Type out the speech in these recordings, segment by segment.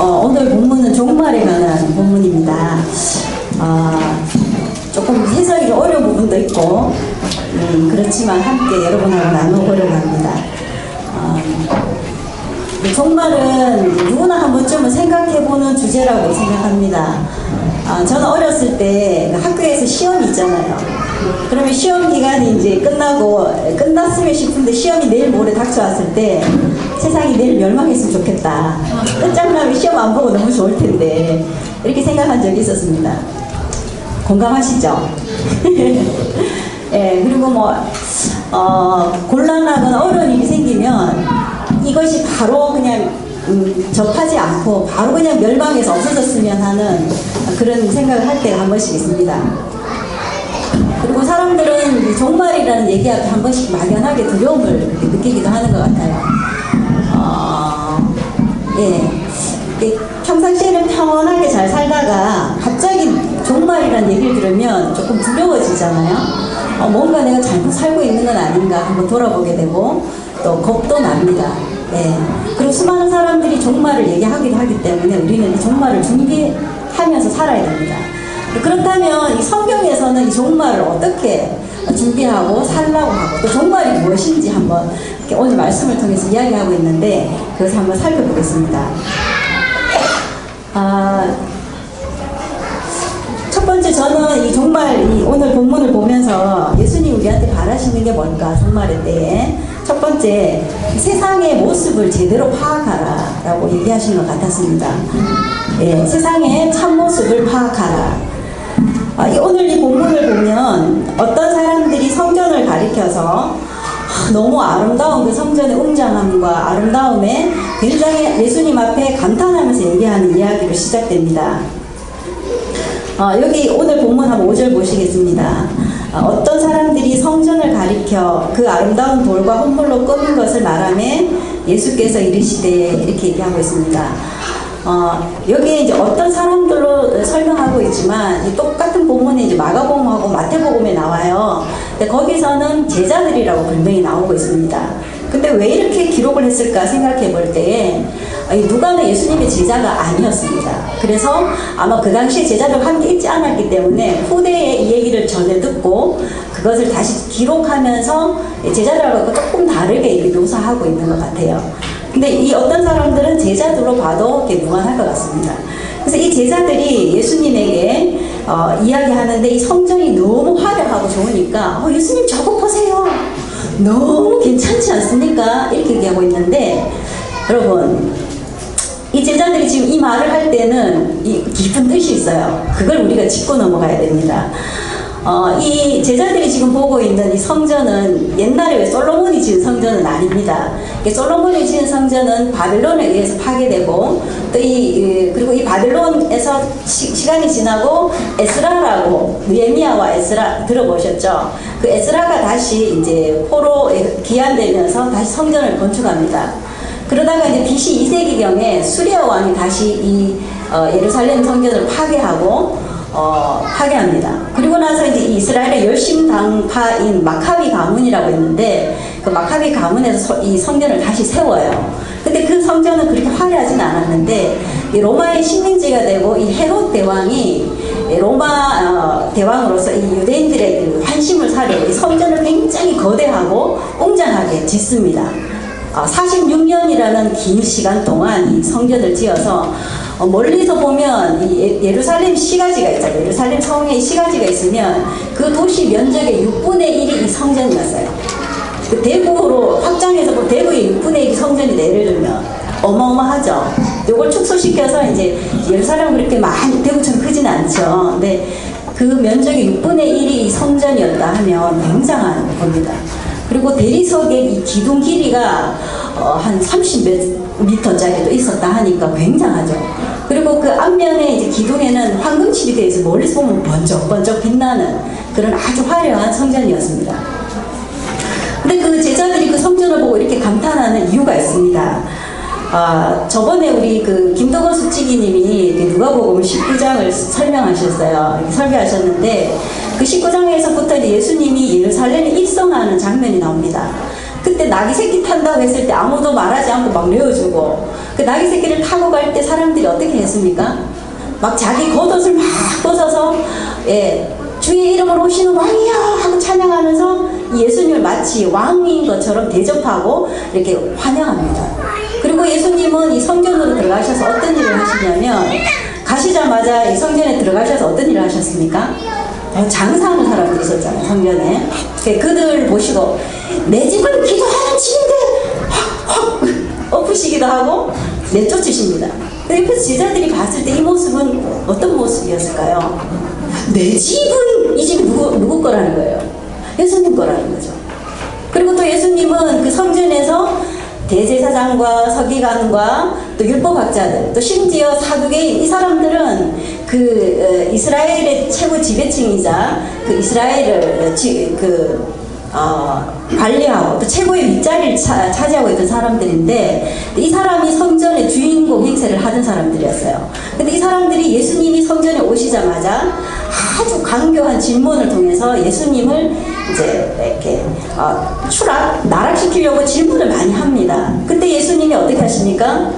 오늘 본문은 종말에 관한 본문입니다. 조금 해석이 어려운 부분도 있고, 그렇지만 함께 여러분하고 나눠보려고 합니다. 종말은 누구나 한 번쯤은 생각해보는 주제라고 생각합니다. 저는 어렸을 때 학교에서 시험이 있잖아요. 그러면 시험 기간이 이제 끝났으면 싶은데 시험이 내일 모레 닥쳐왔을 때 세상이 내일 멸망했으면 좋겠다. 끝장나면 시험 안 보고 너무 좋을 텐데 이렇게 생각한 적이 있었습니다. 공감하시죠? 예, 그리고 곤란하거나 어려운 일이 생기면 이것이 바로 그냥 접하지 않고 바로 그냥 멸망해서 없어졌으면 하는 그런 생각을 할 때가 한 번씩 있습니다. 그리고 사람들은 종말이라는 얘기 앞에 한 번씩 막연하게 두려움을 느끼기도 하는 것 같아요. 평상시에는 평온하게 잘 살다가 갑자기 종말이라는 얘기를 들으면 조금 두려워지잖아요. 뭔가 내가 잘못 살고 있는 건 아닌가 한번 돌아보게 되고 또 겁도 납니다. 그리고 수많은 사람들이 종말을 얘기하기도 하기 때문에 우리는 이 종말을 준비하면서 살아야 됩니다. 그렇다면 이 성경에서는 이 종말을 어떻게 준비하고 살라고 하고 또 종말이 무엇인지 한번 오늘 말씀을 통해서 이야기하고 있는데 그것을 한번 살펴보겠습니다. 첫 번째 저는 이 종말 오늘 본문을 보면서 예수님 우리한테 바라시는 게 뭘까 종말의 때에 첫 번째 세상의 모습을 제대로 파악하라 라고 얘기하신 것 같았습니다. 세상의 참모습을 파악하라. 오늘 이 본문을 보면 어떤 사람들이 성전을 가리켜서 너무 아름다운 그 성전의 웅장함과 아름다움에 굉장히 예수님 앞에 감탄하면서 얘기하는 이야기로 시작됩니다. 여기 오늘 본문 한번 5절 보시겠습니다. 어떤 사람들이 성전을 가리켜 그 아름다운 돌과 혼물로 꾸민 것을 말하며 예수께서 이르시되 이렇게 얘기하고 있습니다. 여기에 이제 어떤 사람들로 설명하고 있지만 이 똑같은 본문에 이제 마가복음하고 마태복음에 나와요. 근데 거기서는 제자들이라고 분명히 나오고 있습니다. 근데 왜 이렇게 기록을 했을까 생각해 볼 때에 누가는 예수님의 제자가 아니었습니다. 그래서 아마 그 당시에 제자들과 함께 있지 않았기 때문에 후대에 이 얘기를 전해 듣고 그것을 다시 기록하면서 제자들하고 조금 다르게 묘사하고 있는 것 같아요. 근데 이 어떤 사람들은 제자들로 봐도 무관할 것 같습니다. 그래서 이 제자들이 예수님에게 이야기하는데 이 성전이 너무 화려하고 좋으니까 예수님 저거 보세요. 너무 괜찮지 않습니까? 이렇게 얘기하고 있는데 여러분 이 제자들이 지금 이 말을 할 때는 이 깊은 뜻이 있어요. 그걸 우리가 짚고 넘어가야 됩니다. 이 제자들이 지금 보고 있는 이 성전은 옛날에 왜 솔로몬이 지은 성전은 아닙니다. 솔로몬이 지은 성전은 바벨론에 의해서 파괴되고 또 그리고 이 바벨론에서 시간이 지나고 에스라라고 느헤미야와 에스라 들어보셨죠? 그 에스라가 다시 이제 포로 귀환되면서 다시 성전을 건축합니다. 그러다가 이제 BC 2세기경에 수레아 왕이 다시 이 예루살렘 성전을 파괴합니다. 그리고 나서 이제 이스라엘의 열심당파인 마카비 가문이라고 있는데 그 마카비 가문에서 이 성전을 다시 세워요. 근데 그 성전은 그렇게 화려하진 않았는데 이 로마의 식민지가 되고 이 헤롯 대왕이 로마 대왕으로서 이 유대인들의 그 환심을 사려고 이 성전을 굉장히 거대하고 웅장하게 짓습니다. 46년이라는 긴 시간 동안 이 성전을 지어서 멀리서 보면 이 예루살렘 시가지가 있잖아요. 예루살렘 성에 시가지가 있으면 그 도시 면적의 6분의 1이 이 성전이었어요. 그 대구로 확장해서 보면 대구의 6분의 1이 성전이다 예를 들면 어마어마하죠. 이걸 축소시켜서 이제 예루살렘은 그렇게 많이 대구처럼 크진 않죠. 근데 그 면적의 6분의 1이 이 성전이었다 하면 굉장한 겁니다. 그리고 대리석의 이 기둥 길이가 한 30m짜리도 있었다 하니까 굉장하죠. 그리고 그 앞면에 이제 기둥에는 황금칠이 되어 있어 멀리서 보면 번쩍번쩍 빛나는 그런 아주 화려한 성전이었습니다. 근데 그 제자들이 그 성전을 보고 이렇게 감탄하는 이유가 있습니다. 저번에 우리 그 김덕원 수치기님이 누가복음 19장을 설교하셨는데 그 19장에서부터 이제 예수님이 예루살렘에 입성하는 장면이 나옵니다. 그때 나귀 새끼 탄다고 했을 때 아무도 말하지 않고 막 내어주고, 그 나귀 새끼를 타고 갈 때 사람들이 어떻게 했습니까? 막 자기 겉옷을 막 벗어서, 예, 주의 이름으로 오시는 왕이야 하고 찬양하면서 예수님을 마치 왕인 것처럼 대접하고 이렇게 환영합니다. 그리고 예수님은 이 성전으로 들어가셔서 어떤 일을 하시냐면, 가시자마자 이 성전에 들어가셔서 어떤 일을 하셨습니까? 장사하는 사람들이 있었잖아요, 성전에. 그들 보시고 내 집은 기도하는 집인데 확 엎으시기도 하고 내쫓으십니다. 옆에서 제자들이 봤을 때 이 모습은 어떤 모습이었을까요? 내 집은, 이 집이 누구 거라는 거예요? 예수님 거라는 거죠. 그리고 또 예수님은 그 성전에서 대제사장과 서기관과 또 율법학자들, 또 심지어 사두개인, 이 사람들은 그 이스라엘의 최고 지배층이자 그 이스라엘을 관리하고 또 최고의 윗자리를 차지하고 있던 사람들인데, 이 사람이 성전의 주인공 행세를 하던 사람들이었어요. 근데 이 사람들이 예수님이 성전에 오시자마자 아주 강교한 질문을 통해서 예수님을 이제 이렇게 나락시키려고 질문을 많이 합니다. 그때 예수님이 어떻게 하십니까?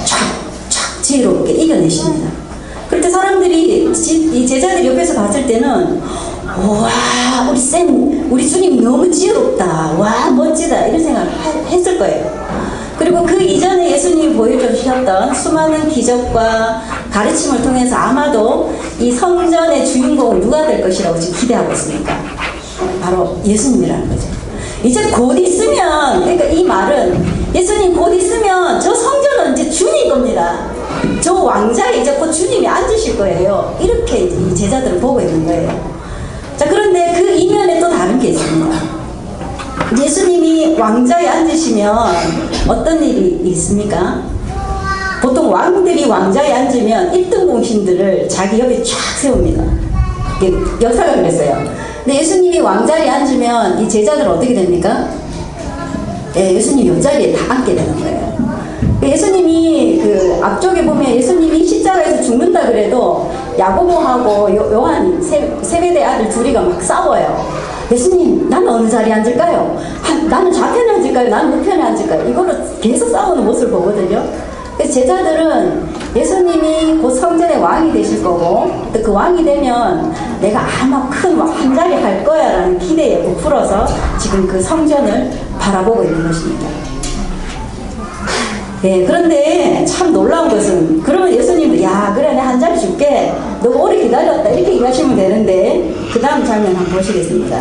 촥촥 지혜롭게 이겨내십니다. 그럴 때 사람들이, 이 제자들이 옆에서 봤을 때는 와, 우리 주님 너무 지혜롭다, 와 멋지다, 이런 생각을 했을 거예요. 그리고 그 이전에 예수님이 보여주셨던 수많은 기적과 가르침을 통해서 아마도 이 성전의 주인공은 누가 될 것이라고 지금 기대하고 있습니까? 바로 예수님이라는 거죠. 이제 곧 있으면, 그러니까 이 말은 예수님 곧 있으면 저 성전은 이제 주님 겁니다. 저 왕자에 이제 곧 주님이 앉으실 거예요. 이렇게 이 제자들을 보고 있는 거예요. 자, 그런데 그 이면에 또 다른 게 있습니다. 예수님이 왕자에 앉으시면 어떤 일이 있습니까? 보통 왕들이 왕자에 앉으면 1등 공신들을 자기 옆에 쫙 세웁니다. 역사가 그랬어요. 근데 예수님이 왕자리에 앉으면 이 제자들은 어떻게 됩니까? 예, 예수님 옆자리에 다 앉게 되는 거예요. 예수님이 그 앞쪽에 보면 예수님이 십자가에서 죽는다 그래도 야고보하고 요한 세베대 아들 둘이가 막 싸워요. 예수님, 나는 어느 자리에 앉을까요? 나는 좌편에 앉을까요? 나는 우편에 앉을까요? 이거를 계속 싸우는 모습을 보거든요. 그래서 제자들은 예수님이 곧 성전의 왕이 되실 거고, 또 그 왕이 되면 내가 아마 큰 한 자리 할 거야 라는 기대에 부풀어서 지금 그 성전을 바라보고 있는 것입니다. 네, 그런데 참 놀라운 것은, 그러면 예수님도 야 그래 내가 한 자리 줄게, 너가 오래 기다렸다, 이렇게 얘기하시면 되는데, 그 다음 장면 한번 보시겠습니다.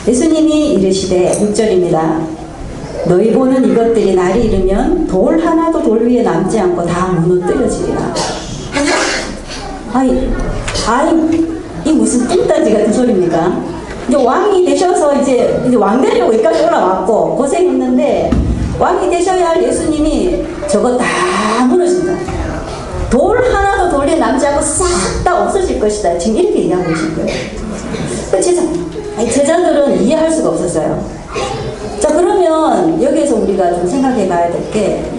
예수님이 이르시되 6절입니다. 너희 보는 이것들이 날이 이르면 돌 하나도 돌 위에 남지 않고 다 무너뜨려지리라. 아이 이 무슨 뚱따지 같은 소리입니까? 이제 왕이 되셔서 이제 왕 되려고 여기까지 올라왔고 고생했는데, 왕이 되셔야 할 예수님이 저거 다 무너진다. 돌 하나도 돌에 남지 않고 싹 다 없어질 것이다. 지금 이렇게 얘기하고 계신 거예요. 제자들은 이해할 수가 없었어요. 자, 그러면 여기에서 우리가 좀 생각해 봐야 될 게,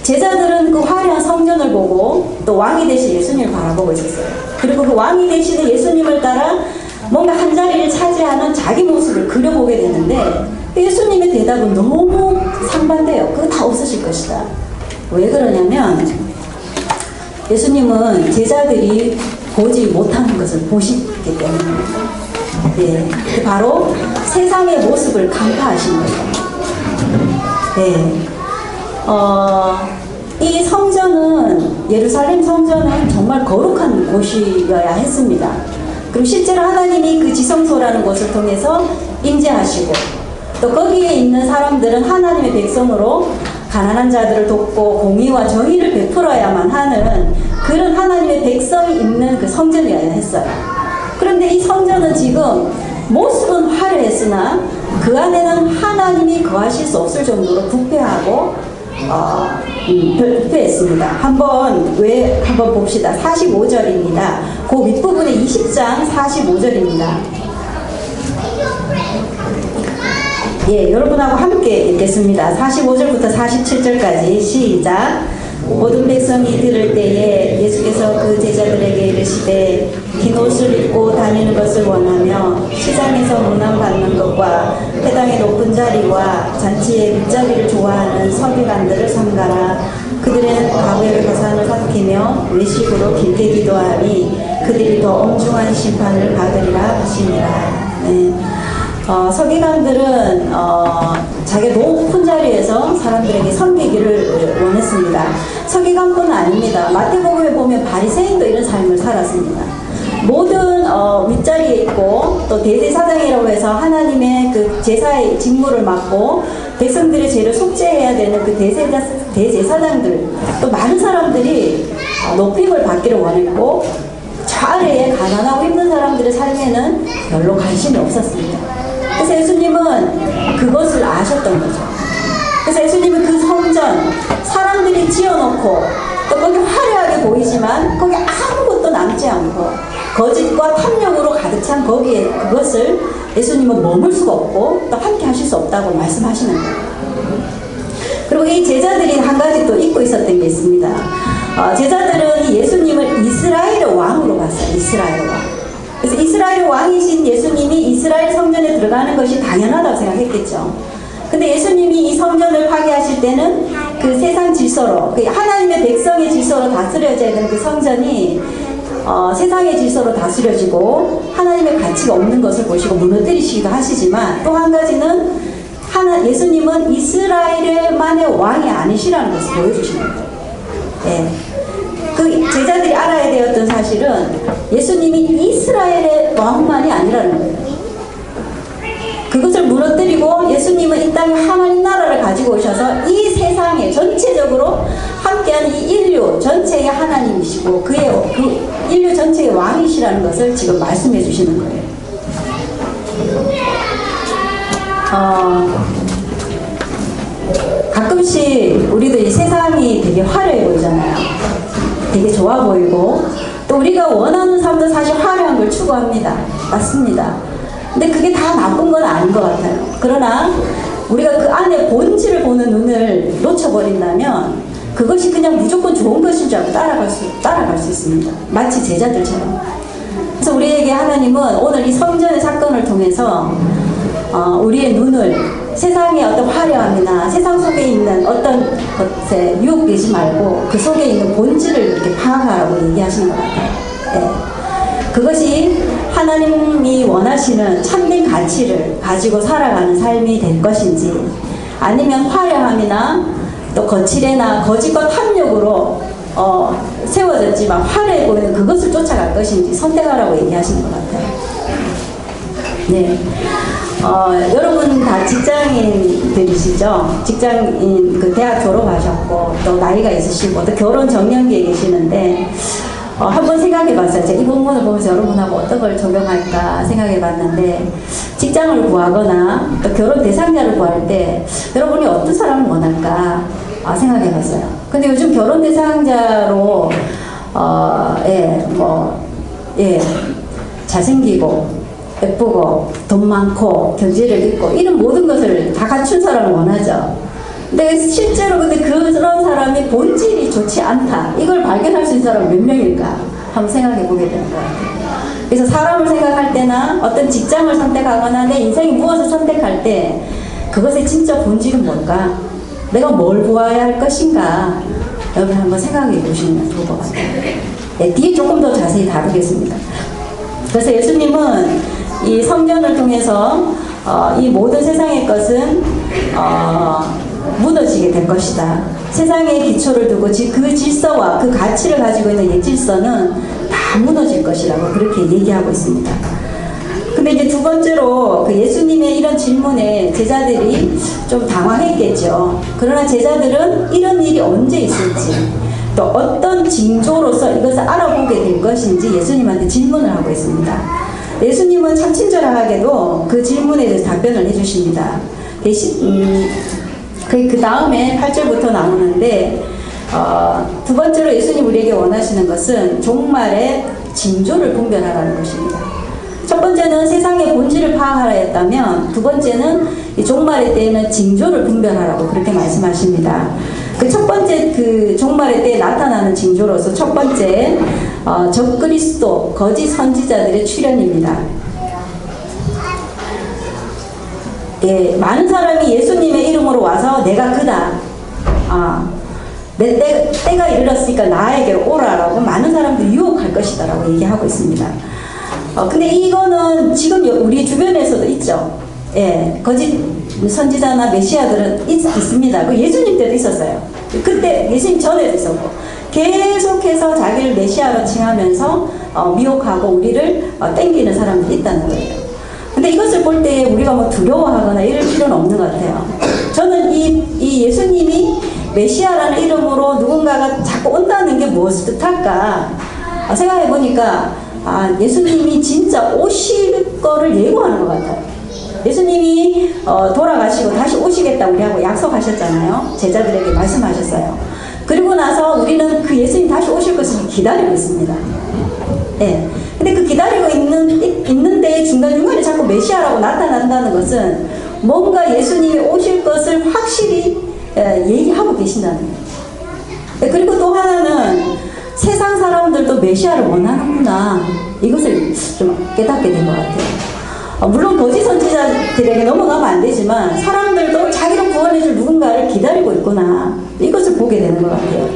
제자들은 그 화려한 성전을 보고 또 왕이 되신 예수님을 바라보고 있었어요. 그리고 그 왕이 되시는 예수님을 따라 뭔가 한 자리를 차지하는 자기 모습을 그려보게 되는데, 예수님의 대답은 너무 상반돼요. 그거 다 없으실 것이다. 왜 그러냐면 예수님은 제자들이 보지 못하는 것을 보시기 때문입니다. 네, 바로 세상의 모습을 간파하신 거예요. 네, 이 성전은, 예루살렘 성전은 정말 거룩한 곳이어야 했습니다. 그리고 실제로 하나님이 그 지성소라는 곳을 통해서 임재하시고, 또 거기에 있는 사람들은 하나님의 백성으로 가난한 자들을 돕고 공의와 정의를 베풀어야만 하는 그런 하나님의 백성이 있는 그 성전이어야 했어요. 그런데 이 성전은 지금 모습은 화려했으나 그 안에는 하나님이 거하실 수 없을 정도로 부패하고 부패했습니다. 한번 봅시다. 45절입니다. 그 윗부분에 20장 45절입니다. 예, 여러분하고 함께 읽겠습니다. 45절부터 47절까지 시작. 모든 백성이 들을 때에 예수께서 그 제자들에게 이르시되 긴 옷을 입고 다니는 것을 원하며 시장에서 문안받는 것과 회당의 높은 자리와 잔치의 밑자리를 좋아하는 서기관들을 삼가라. 그들은 가부의 거산을 삼키며 외식으로 길게 기도하니 그들이 더 엄중한 심판을 받으리라 하시니라. 네. 서기관들은 자기 높은 자리에서 사람들에게 섬기기를 원했습니다. 서기관뿐 아닙니다. 마태복음에 보면 바리새인도 이런 삶을 살았습니다. 모든 윗자리에 있고 또 대제사장이라고 해서 하나님의 그 제사의 직무를 맡고 백성들의 죄를 속죄해야 되는 그 대제사장들, 또 많은 사람들이 높임을 받기를 원했고 저 아래에 가난하고 힘든 사람들의 삶에는 별로 관심이 없었습니다. 그래서 예수님은 그것을 아셨던 거죠. 그래서 예수님은 그 성전, 사람들이 지어놓고 또 거기 화려하게 보이지만 거기 아무것도 남지 않고 거짓과 탐욕으로 가득 찬 거기에 그것을 예수님은 머물 수가 없고 또 함께 하실 수 없다고 말씀하시는 거예요. 그리고 이 제자들이 한 가지 또 잊고 있었던 게 있습니다. 제자들은 예수님을 이스라엘의 왕으로 봤어요. 이스라엘의 왕. 그래서 이스라엘 왕이신 예수님이 이스라엘 성전에 들어가는 것이 당연하다고 생각했겠죠. 근데 예수님이 이 성전을 파괴하실 때는 그 세상 질서로, 그 하나님의 백성의 질서로 다스려져야 되는 그 성전이 세상의 질서로 다스려지고 하나님의 가치가 없는 것을 보시고 무너뜨리시기도 하시지만 또 한 가지는 예수님은 이스라엘만의 왕이 아니시라는 것을 보여주시는 거예요. 예. 그 제자들이 알아야 되었던 사실은 예수님이 이스라엘의 왕만이 아니라는 거예요. 그것을 무너뜨리고 예수님은 이 땅에 하나님 나라를 가지고 오셔서 이 세상에 전체적으로 함께하는 이 인류 전체의 하나님이시고 그 인류 전체의 왕이시라는 것을 지금 말씀해 주시는 거예요. 가끔씩 우리도 이 세상이 되게 화려해 보이잖아요. 되게 좋아 보이고 또 우리가 원하는 삶도 사실 화려한 걸 추구합니다. 맞습니다. 근데 그게 다 나쁜 건 아닌 것 같아요. 그러나 우리가 그 안에 본질을 보는 눈을 놓쳐버린다면 그것이 그냥 무조건 좋은 것인 줄 알고 따라갈 수 있습니다. 마치 제자들처럼. 그래서 우리에게 하나님은 오늘 이 성전의 사건을 통해서 우리의 눈을 세상의 어떤 화려함이나 세상 속에 있는 어떤 것에 유혹되지 말고 그 속에 있는 본질을 이렇게 파악하라고 얘기하시는 것 같아요. 네. 그것이 하나님이 원하시는 참된 가치를 가지고 살아가는 삶이 될 것인지 아니면 화려함이나 또 거칠애나 거짓과 탐욕으로 세워졌지만 화려해 보이는 그것을 쫓아갈 것인지 선택하라고 얘기하시는 것 같아요. 네. 여러분 다 직장인들이시죠? 직장인, 대학 졸업하셨고, 또 나이가 있으시고, 또 결혼 정년기에 계시는데, 한번 생각해 봤어요. 제가 이 본문을 보면서 여러분하고 어떤 걸 적용할까 생각해 봤는데, 직장을 구하거나, 또 결혼 대상자를 구할 때, 여러분이 어떤 사람을 원할까 생각해 봤어요. 근데 요즘 결혼 대상자로, 잘생기고, 예쁘고 돈 많고 경제력 있고 이런 모든 것을 다 갖춘 사람을 원하죠. 근데 실제로 그런 사람이 본질이 좋지 않다. 이걸 발견할 수 있는 사람은 몇 명일까? 한번 생각해 보게 되는 것 같아요. 그래서 사람을 생각할 때나 어떤 직장을 선택하거나 내 인생이 무엇을 선택할 때 그것의 진짜 본질은 뭘까? 내가 뭘 보아야 할 것인가? 여러분 한번 생각해 보시면 좋을 것 같아요. 네, 뒤에 조금 더 자세히 다루겠습니다. 그래서 예수님은 이 성전을 통해서 이 모든 세상의 것은 무너지게 될 것이다. 세상의 기초를 두고 그 질서와 그 가치를 가지고 있는 옛 질서는 다 무너질 것이라고 그렇게 얘기하고 있습니다. 근데 이제 두 번째로 그 예수님의 이런 질문에 제자들이 좀 당황했겠죠. 그러나 제자들은 이런 일이 언제 있을지 또 어떤 징조로서 이것을 알아보게 될 것인지 예수님한테 질문을 하고 있습니다. 예수님은 참 친절하게도 그 질문에 대해서 답변을 해주십니다. 그 다음에 8절부터 나오는데 두 번째로 예수님 우리에게 원하시는 것은 종말의 징조를 분별하라는 것입니다. 첫 번째는 세상의 본질을 파악하라 했다면 두 번째는 이 종말의 때에는 징조를 분별하라고 그렇게 말씀하십니다. 그 첫 번째 그 종말의 때에 나타나는 징조로서 첫 번째 적그리스도 거짓 선지자들의 출현입니다. 예, 많은 사람이 예수님의 이름으로 와서 내가 그다. 내 때가 이르렀으니까 나에게로 오라라고 많은 사람들이 유혹할 것이다라고 얘기하고 있습니다. 근데 이거는 지금 우리 주변에서도 있죠. 예, 거짓 선지자나 메시아들은 있습니다. 그 예수님 때도 있었어요. 그때 예수님 전에도 있었고 계속해서 자기를 메시아로 칭하면서 미혹하고 우리를 땡기는 사람들이 있다는 거예요. 근데 이것을 볼 때 우리가 뭐 두려워하거나 이럴 필요는 없는 것 같아요. 저는 이 예수님이 메시아라는 이름으로 누군가가 자꾸 온다는 게 무엇을 뜻할까 생각해 보니까 예수님이 진짜 오실 거를 예고하는 것 같아요. 예수님이 돌아가시고 다시 오시겠다 우리하고 약속하셨잖아요. 제자들에게 말씀하셨어요. 그리고 나서 우리는 그 예수님 다시 오실 것을 기다리고 있습니다. 예. 근데 그 기다리고 있는데 중간중간에 자꾸 메시아라고 나타난다는 것은 뭔가 예수님이 오실 것을 확실히 얘기하고 계신다는 거예요. 그리고 또 하나는 세상 사람들도 메시아를 원하는구나. 이것을 좀 깨닫게 된 것 같아요. 물론 거짓 선지자들에게 넘어가면 안 되지만 사람들도 자기를 구원해줄 누군가를 기다리고 있구나. 이것을 보게 되는 것 같아요.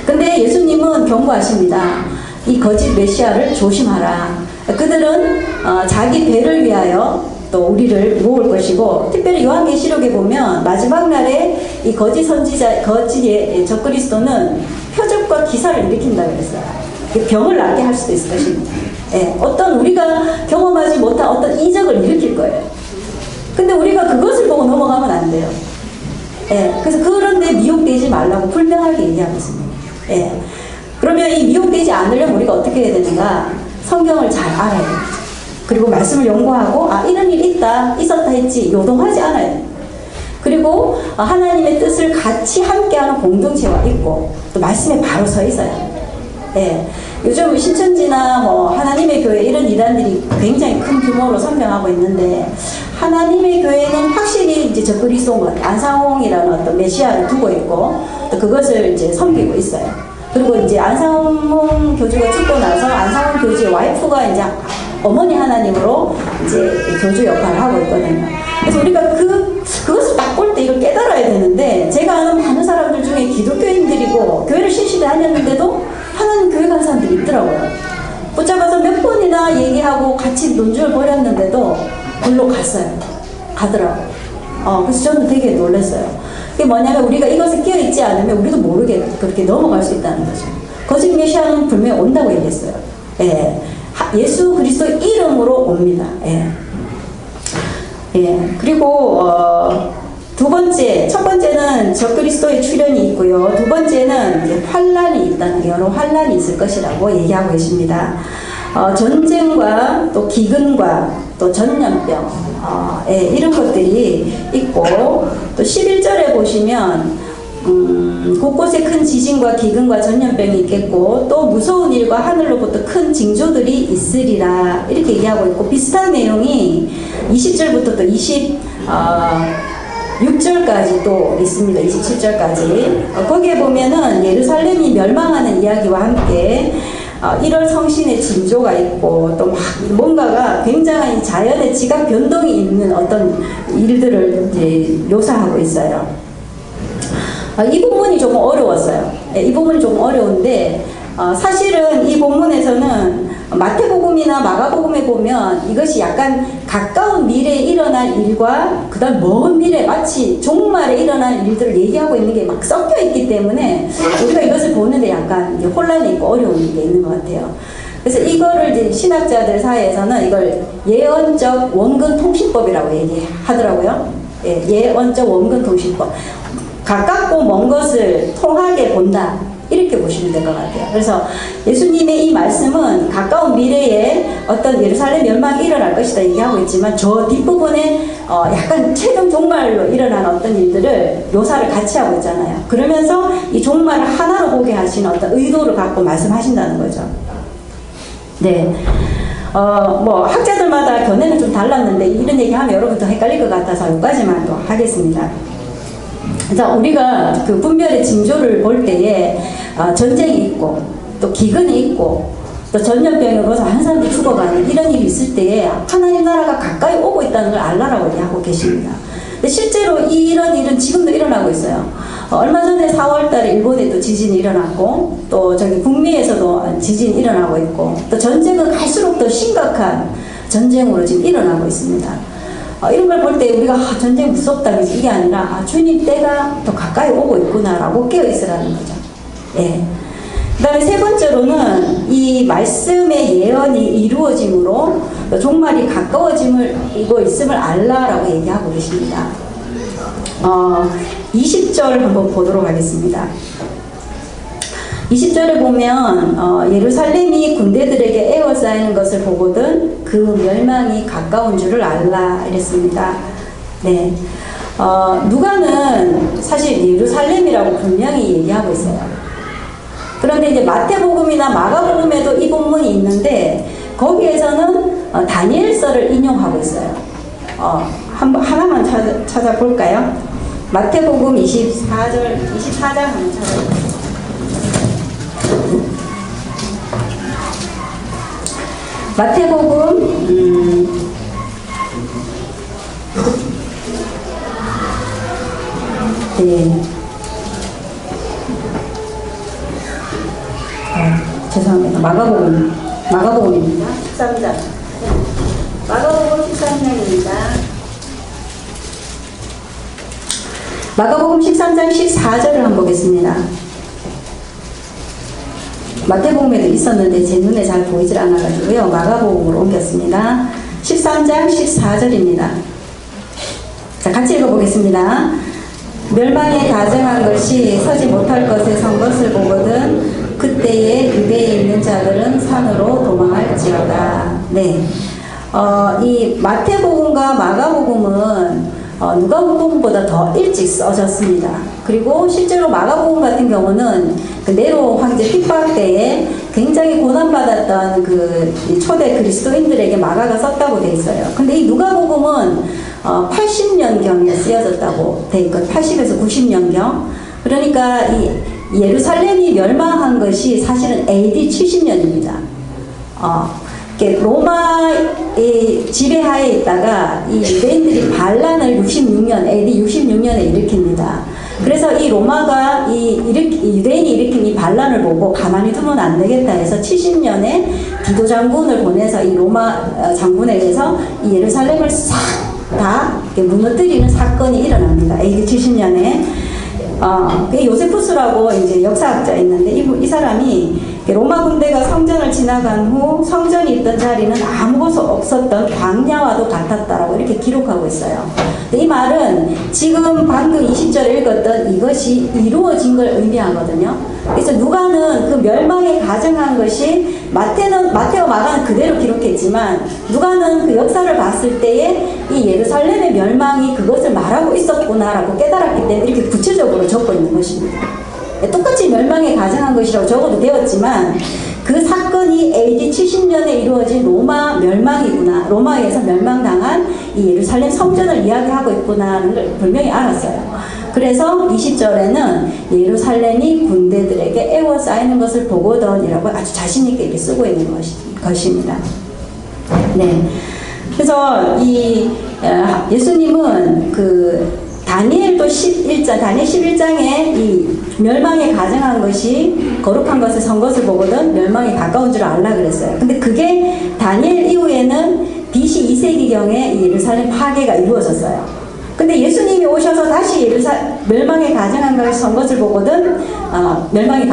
근데 예수님은 경고하십니다. 이 거짓 메시아를 조심하라. 그들은 자기 배를 위하여 또 우리를 모을 것이고, 특별히 요한계시록에 보면 마지막 날에 이 거짓 선지자, 거짓의 적그리스도는 표적과 기사를 일으킨다고 그랬어요. 병을 낫게 할 수도 있을 것입니다. 예, 어떤 우리가 경험하지 못한 어떤 이적을 일으킬 거예요. 근데 우리가 그것을 보고 넘어가면 안 돼요. 예, 그래서 그런데 미혹되지 말라고 분명하게 얘기하고 있습니다. 예, 그러면 이 미혹되지 않으려면 우리가 어떻게 해야 되는가? 성경을 잘 알아야 돼요. 그리고 말씀을 연구하고 이런 일이 있었다 했지 요동하지 않아요. 그리고 하나님의 뜻을 같이 함께하는 공동체가 있고 또 말씀에 바로 서 있어요. 예, 요즘 신천지나 뭐 하나님의 교회 이런 이단들이 굉장히 큰 규모로 선명하고 있는데 하나님의 교회는 확실히 이제 적그리스도 안상홍이라는 어떤 메시아를 두고 있고 또 그것을 이제 섬기고 있어요. 그리고 이제 안상홍 교주가 죽고 나서 안상홍 교주의 와이프가 이제 어머니 하나님으로 이제 교주 역할을 하고 있거든요. 그래서 우리가 그것을 딱 볼 때 이걸 깨달아야 되는데, 제가 아는 많은 사람들 중에 기독교인들이고 교회를 실시를 다녔는데도 하나님 교회 간 사람들이 있더라고요. 붙잡아서 몇 번이나 얘기하고 같이 논주를 벌였는데도 글로 가더라고요. 그래서 저는 되게 놀랐어요. 그게 뭐냐면 우리가 이것에 끼어있지 않으면 우리도 모르게 그렇게 넘어갈 수 있다는 거죠. 거짓 메시아는 분명히 온다고 얘기했어요. 예. 예수 그리스도 이름으로 옵니다. 예. 예. 그리고 첫 번째는 적그리스도의 출현이 있고요. 두 번째는 이제 환란이 있다는 게 여러 환란이 있을 것이라고 얘기하고 계십니다. 전쟁과 또 기근과 또 전염병 이런 것들이 있고, 또 11절에 보시면 곳곳에 큰 지진과 기근과 전염병이 있겠고 또 무서운 일과 하늘로부터 큰 징조들이 있으리라 이렇게 얘기하고 있고, 비슷한 내용이 20절부터 또 26절까지 또 있습니다. 27절까지 거기에 보면은 예루살렘이 멸망하는 이야기와 함께 1월 성신의 징조가 있고 또 막 뭔가가 굉장히 자연의 지각 변동이 있는 어떤 일들을 이제 묘사하고 있어요. 이 부분이 조금 어려웠어요. 이 부분이 조금 어려운데 사실은 이 본문에서는 마태복음이나 마가복음에 보면 이것이 약간 가까운 미래에 일어날 일과 그 다음 먼 미래 마치 종말에 일어날 일들을 얘기하고 있는 게 막 섞여 있기 때문에 우리가 이것을 보는데 약간 이제 혼란이 있고 어려운 게 있는 것 같아요. 그래서 이거를 이제 신학자들 사이에서는 이걸 예언적 원근 통신법이라고 얘기하더라고요. 예, 예언적 원근 통신법. 가깝고 먼 것을 통하게 본다. 이렇게 보시면 될 것 같아요. 그래서 예수님의 이 말씀은 가까운 미래에 어떤 예루살렘 멸망이 일어날 것이다 얘기하고 있지만 저 뒷부분에 약간 최종 종말로 일어난 어떤 일들을 묘사를 같이 하고 있잖아요. 그러면서 이 종말을 하나로 보게 하시는 어떤 의도를 갖고 말씀하신다는 거죠. 네. 뭐 학자들마다 견해는 좀 달랐는데 이런 얘기하면 여러분 더 헷갈릴 것 같아서 여기까지만 또 하겠습니다. 자, 우리가 그 분별의 징조를 볼 때에 전쟁이 있고 또 기근이 있고 또 전염병에 걸려서 많은 사람들이 죽어가는 이런 일이 있을 때에 하나님 나라가 가까이 오고 있다는 걸 알라라고 얘기하고 계십니다. 근데 실제로 이런 일은 지금도 일어나고 있어요. 얼마 전에 4월달에 일본에도 지진이 일어났고, 또 저기 북미에서도 지진이 일어나고 있고, 또 전쟁은 갈수록 더 심각한 전쟁으로 지금 일어나고 있습니다. 이런 걸 볼 때 우리가 전쟁 무섭다 이게 아니라 주님 때가 더 가까이 오고 있구나라고 깨어 있으라는 거죠. 예. 그 다음에 세 번째로는 이 말씀의 예언이 이루어짐으로 종말이 가까워지고 있음을 알라라고 얘기하고 계십니다. 20절 한번 보도록 하겠습니다. 20절에 보면 예루살렘이 군대들에게 에워싸이는 것을 보거든 그 멸망이 가까운 줄을 알라 이랬습니다. 네, 누가는 사실 예루살렘이라고 분명히 얘기하고 있어요. 그런데 이제 마태복음이나 마가복음에도 이 본문이 있는데 거기에서는 다니엘서를 인용하고 있어요. 하나만 찾아볼까요? 마태복음 24장 한번 찾아볼까요? 마태복음 네. 죄송합니다. 마가복음입니다. 13장. 마가복음 13장입니다. 마가복음 13장 14절을 한번 보겠습니다. 마태복음에도 있었는데 제 눈에 잘 보이질 않아가지고요. 마가복음으로 옮겼습니다. 13장 14절입니다. 자, 같이 읽어보겠습니다. 멸망에 가정한 것이 서지 못할 것에 선 것을 보거든 그때에 유대에 있는 자들은 산으로 도망할지어다. 네, 이 마태복음과 마가복음은 누가복음보다 더 일찍 써졌습니다. 그리고 실제로 마가복음 같은 경우는 그 네로 황제 핍박 때에 굉장히 고난받았던 그 초대 그리스도인들에게 마가가 썼다고 돼 있어요. 근데 이 누가복음은 80년경에 쓰여졌다고 돼 있고 80에서 90년경. 그러니까 이 예루살렘이 멸망한 것이 사실은 AD 70년입니다. 로마의 지배하에 있다가 이 유대인들이 반란을 66년, AD 66년에 일으킵니다. 그래서 이 로마가 유대인이 일으킨 이 반란을 보고 가만히 두면 안 되겠다 해서 70년에 디도 장군을 보내서 이 로마 장군에 의해서 이 예루살렘을 싹 다 무너뜨리는 사건이 일어납니다. AD 70년에. 요세푸스라고 이제 역사학자 있는데 이 사람이 로마 군대가 성전을 지나간 후 성전이 있던 자리는 아무것도 없었던 광야와도 같았다라고 이렇게 기록하고 있어요. 이 말은 지금 방금 20절에 읽었던 이것이 이루어진 걸 의미하거든요. 그래서 누가는 그 멸망에 가정한 것이 마태와 마가는 그대로 기록했지만 누가는 그 역사를 봤을 때에 이 예루살렘의 멸망이 그것을 말하고 있었구나라고 깨달았기 때문에 이렇게 구체적으로 적고 있는 것입니다. 똑같이 멸망에 가정한 것이라고 적어도 되었지만 그 사건이 AD 70년에 이루어진 로마 멸망이구나, 로마에서 멸망당한 이 예루살렘 성전을 이야기하고 있구나라는 걸 분명히 알았어요. 그래서 20절에는 예루살렘이 군대들에게 에워싸이는 것을 보거든이라고 아주 자신있게 이렇게 쓰고 있는 것입니다. 네. 그래서 이 예수님은 다니엘도 다니엘 11장에 이 멸망에 가정한 것이 거룩한 것을 선 것을 보거든 멸망이 가까운 줄 알라 그랬어요. 근데 그게 다니엘 이후에는 BC 2세기경에 예루살렘 파괴가 이루어졌어요. 근데 예수님이 오셔서 다시 멸망에 가정한 것을 선 것을 보거든 멸망이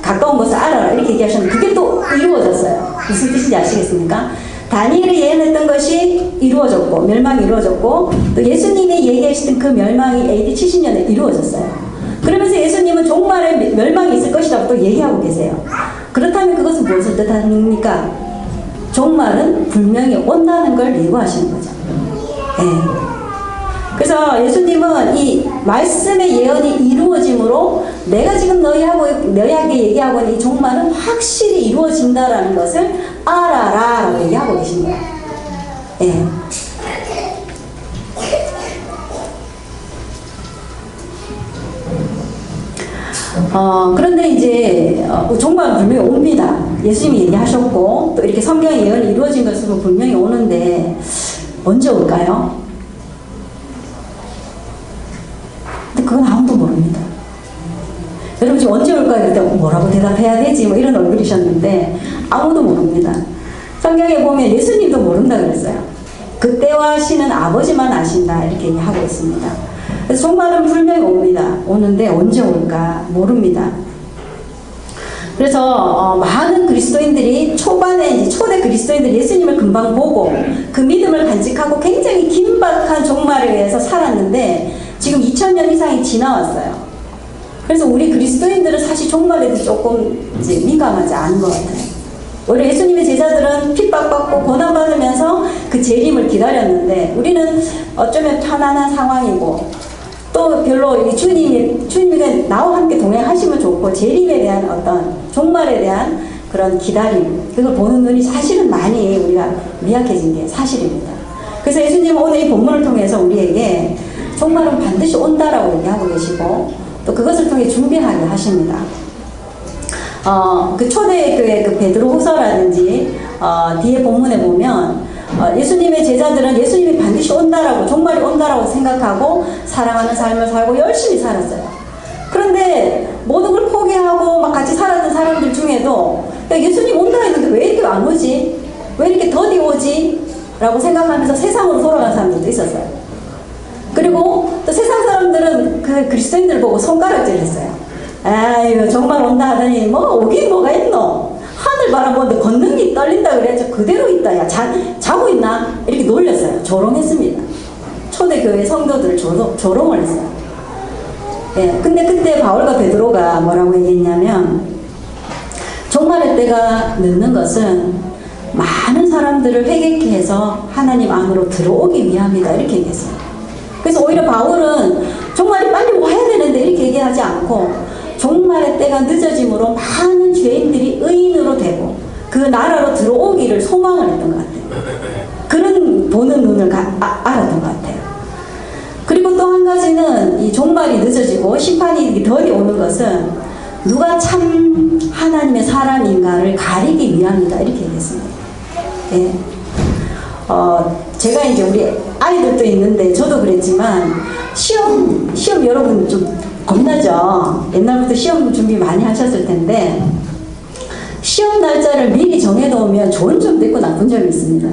가까운 것을 알아라 이렇게 얘기하셨는데 그게 또 이루어졌어요. 무슨 뜻인지 아시겠습니까? 다니엘이 예언했던 것이 이루어졌고 멸망이 이루어졌고 또 예수님이 얘기하시던 그 멸망이 AD 70년에 이루어졌어요. 그러면서 예수님은 종말에 멸망이 있을 것이라고 또 얘기하고 계세요. 그렇다면 그것은 무엇을 뜻합니까? 종말은 분명히 온다는 걸 예고하시는 거죠. 네. 그래서 예수님은 이 말씀의 예언이 이루어짐으로 내가 지금 너희에게 얘기하고 있는 이 종말은 확실히 이루어진다라는 것을 알아라 라고 얘기하고 계십니다. 예. 그런데 이제 종말은 분명히 옵니다. 예수님이 얘기하셨고 또 이렇게 성경의 예언이 이루어진 것으로 분명히 오는데 언제 올까요? 근데 그건 아무도 모릅니다. 여러분 지금 언제 올까요? 그때 뭐라고 대답해야 되지? 뭐 이런 얼굴이셨는데 아무도 모릅니다. 성경에 보면 예수님도 모른다 그랬어요. 그때와 시는 아버지만 아신다 이렇게 얘기하고 있습니다. 그래서 종말은 분명히 옵니다. 오는데 언제 올까 모릅니다. 그래서 많은 그리스도인들이 초반에 초대 그리스도인들이 예수님을 금방 보고 그 믿음을 간직하고 굉장히 긴박한 종말에 의해서 살았는데 지금 2000년 이상이 지나왔어요. 그래서 우리 그리스도인들은 사실 종말에도 조금 이제 민감하지 않은 것 같아요. 오히려 예수님의 제자들은 핍박받고 고난받으면서 그 재림을 기다렸는데 우리는 어쩌면 편안한 상황이고 또 별로 주님이 나와 함께 동행하시면 좋고 재림에 대한 어떤 종말에 대한 그런 기다림 그걸 보는 눈이 사실은 많이 우리가 미약해진 게 사실입니다. 그래서 예수님은 오늘 이 본문을 통해서 우리에게 종말은 반드시 온다라고 얘기하고 계시고 또 그것을 통해 준비하게 하십니다. 그 초대교회 그 베드로후서라든지 뒤에 본문에 보면 예수님의 제자들은 예수님이 반드시 온다라고 종말이 온다라고 생각하고 사랑하는 삶을 살고 열심히 살았어요. 그런데 모든 걸 포기하고 막 같이 살았던 사람들 중에도 예수님 온다 했는데 왜 이렇게 안 오지? 왜 이렇게 더디 오지? 라고 생각하면서 세상으로 돌아간 사람들도 있었어요. 그리고 또 세상 사람들은 그 그리스도인들 보고 손가락질 했어요. 아유 정말 온다 하더니 뭐 오긴 뭐가 있노? 하늘 바라보는데 걷는 게 떨린다 그래야지 그대로 있다. 야 자고 있나? 이렇게 놀렸어요. 조롱했습니다. 초대교회 성도들을 조롱을 했어요. 예, 근데 그때 바울과 베드로가 뭐라고 얘기했냐면 종말의 때가 늦는 것은 많은 사람들을 회개케 해서 하나님 안으로 들어오기 위함이다 이렇게 얘기했어요. 그래서 오히려 바울은 종말이 빨리 와야 되는데 이렇게 얘기하지 않고 종말의 때가 늦어짐으로 많은 죄인들이 의인으로 되고 그 나라로 들어오기를 소망을 했던 것 같아요. 그런 보는 눈을 알았던 것 같아요. 그리고 또 한 가지는 이 종말이 늦어지고 심판이 덜이 오는 것은 누가 참 하나님의 사람인가를 가리기 위함이다 이렇게 얘기했습니다. 예. 제가 이제 우리 아이들도 있는데 저도 그랬지만 시험 여러분 좀 겁나죠? 옛날부터 시험 준비 많이 하셨을 텐데 시험 날짜를 미리 정해놓으면 좋은 점도 있고 나쁜 점이 있습니다.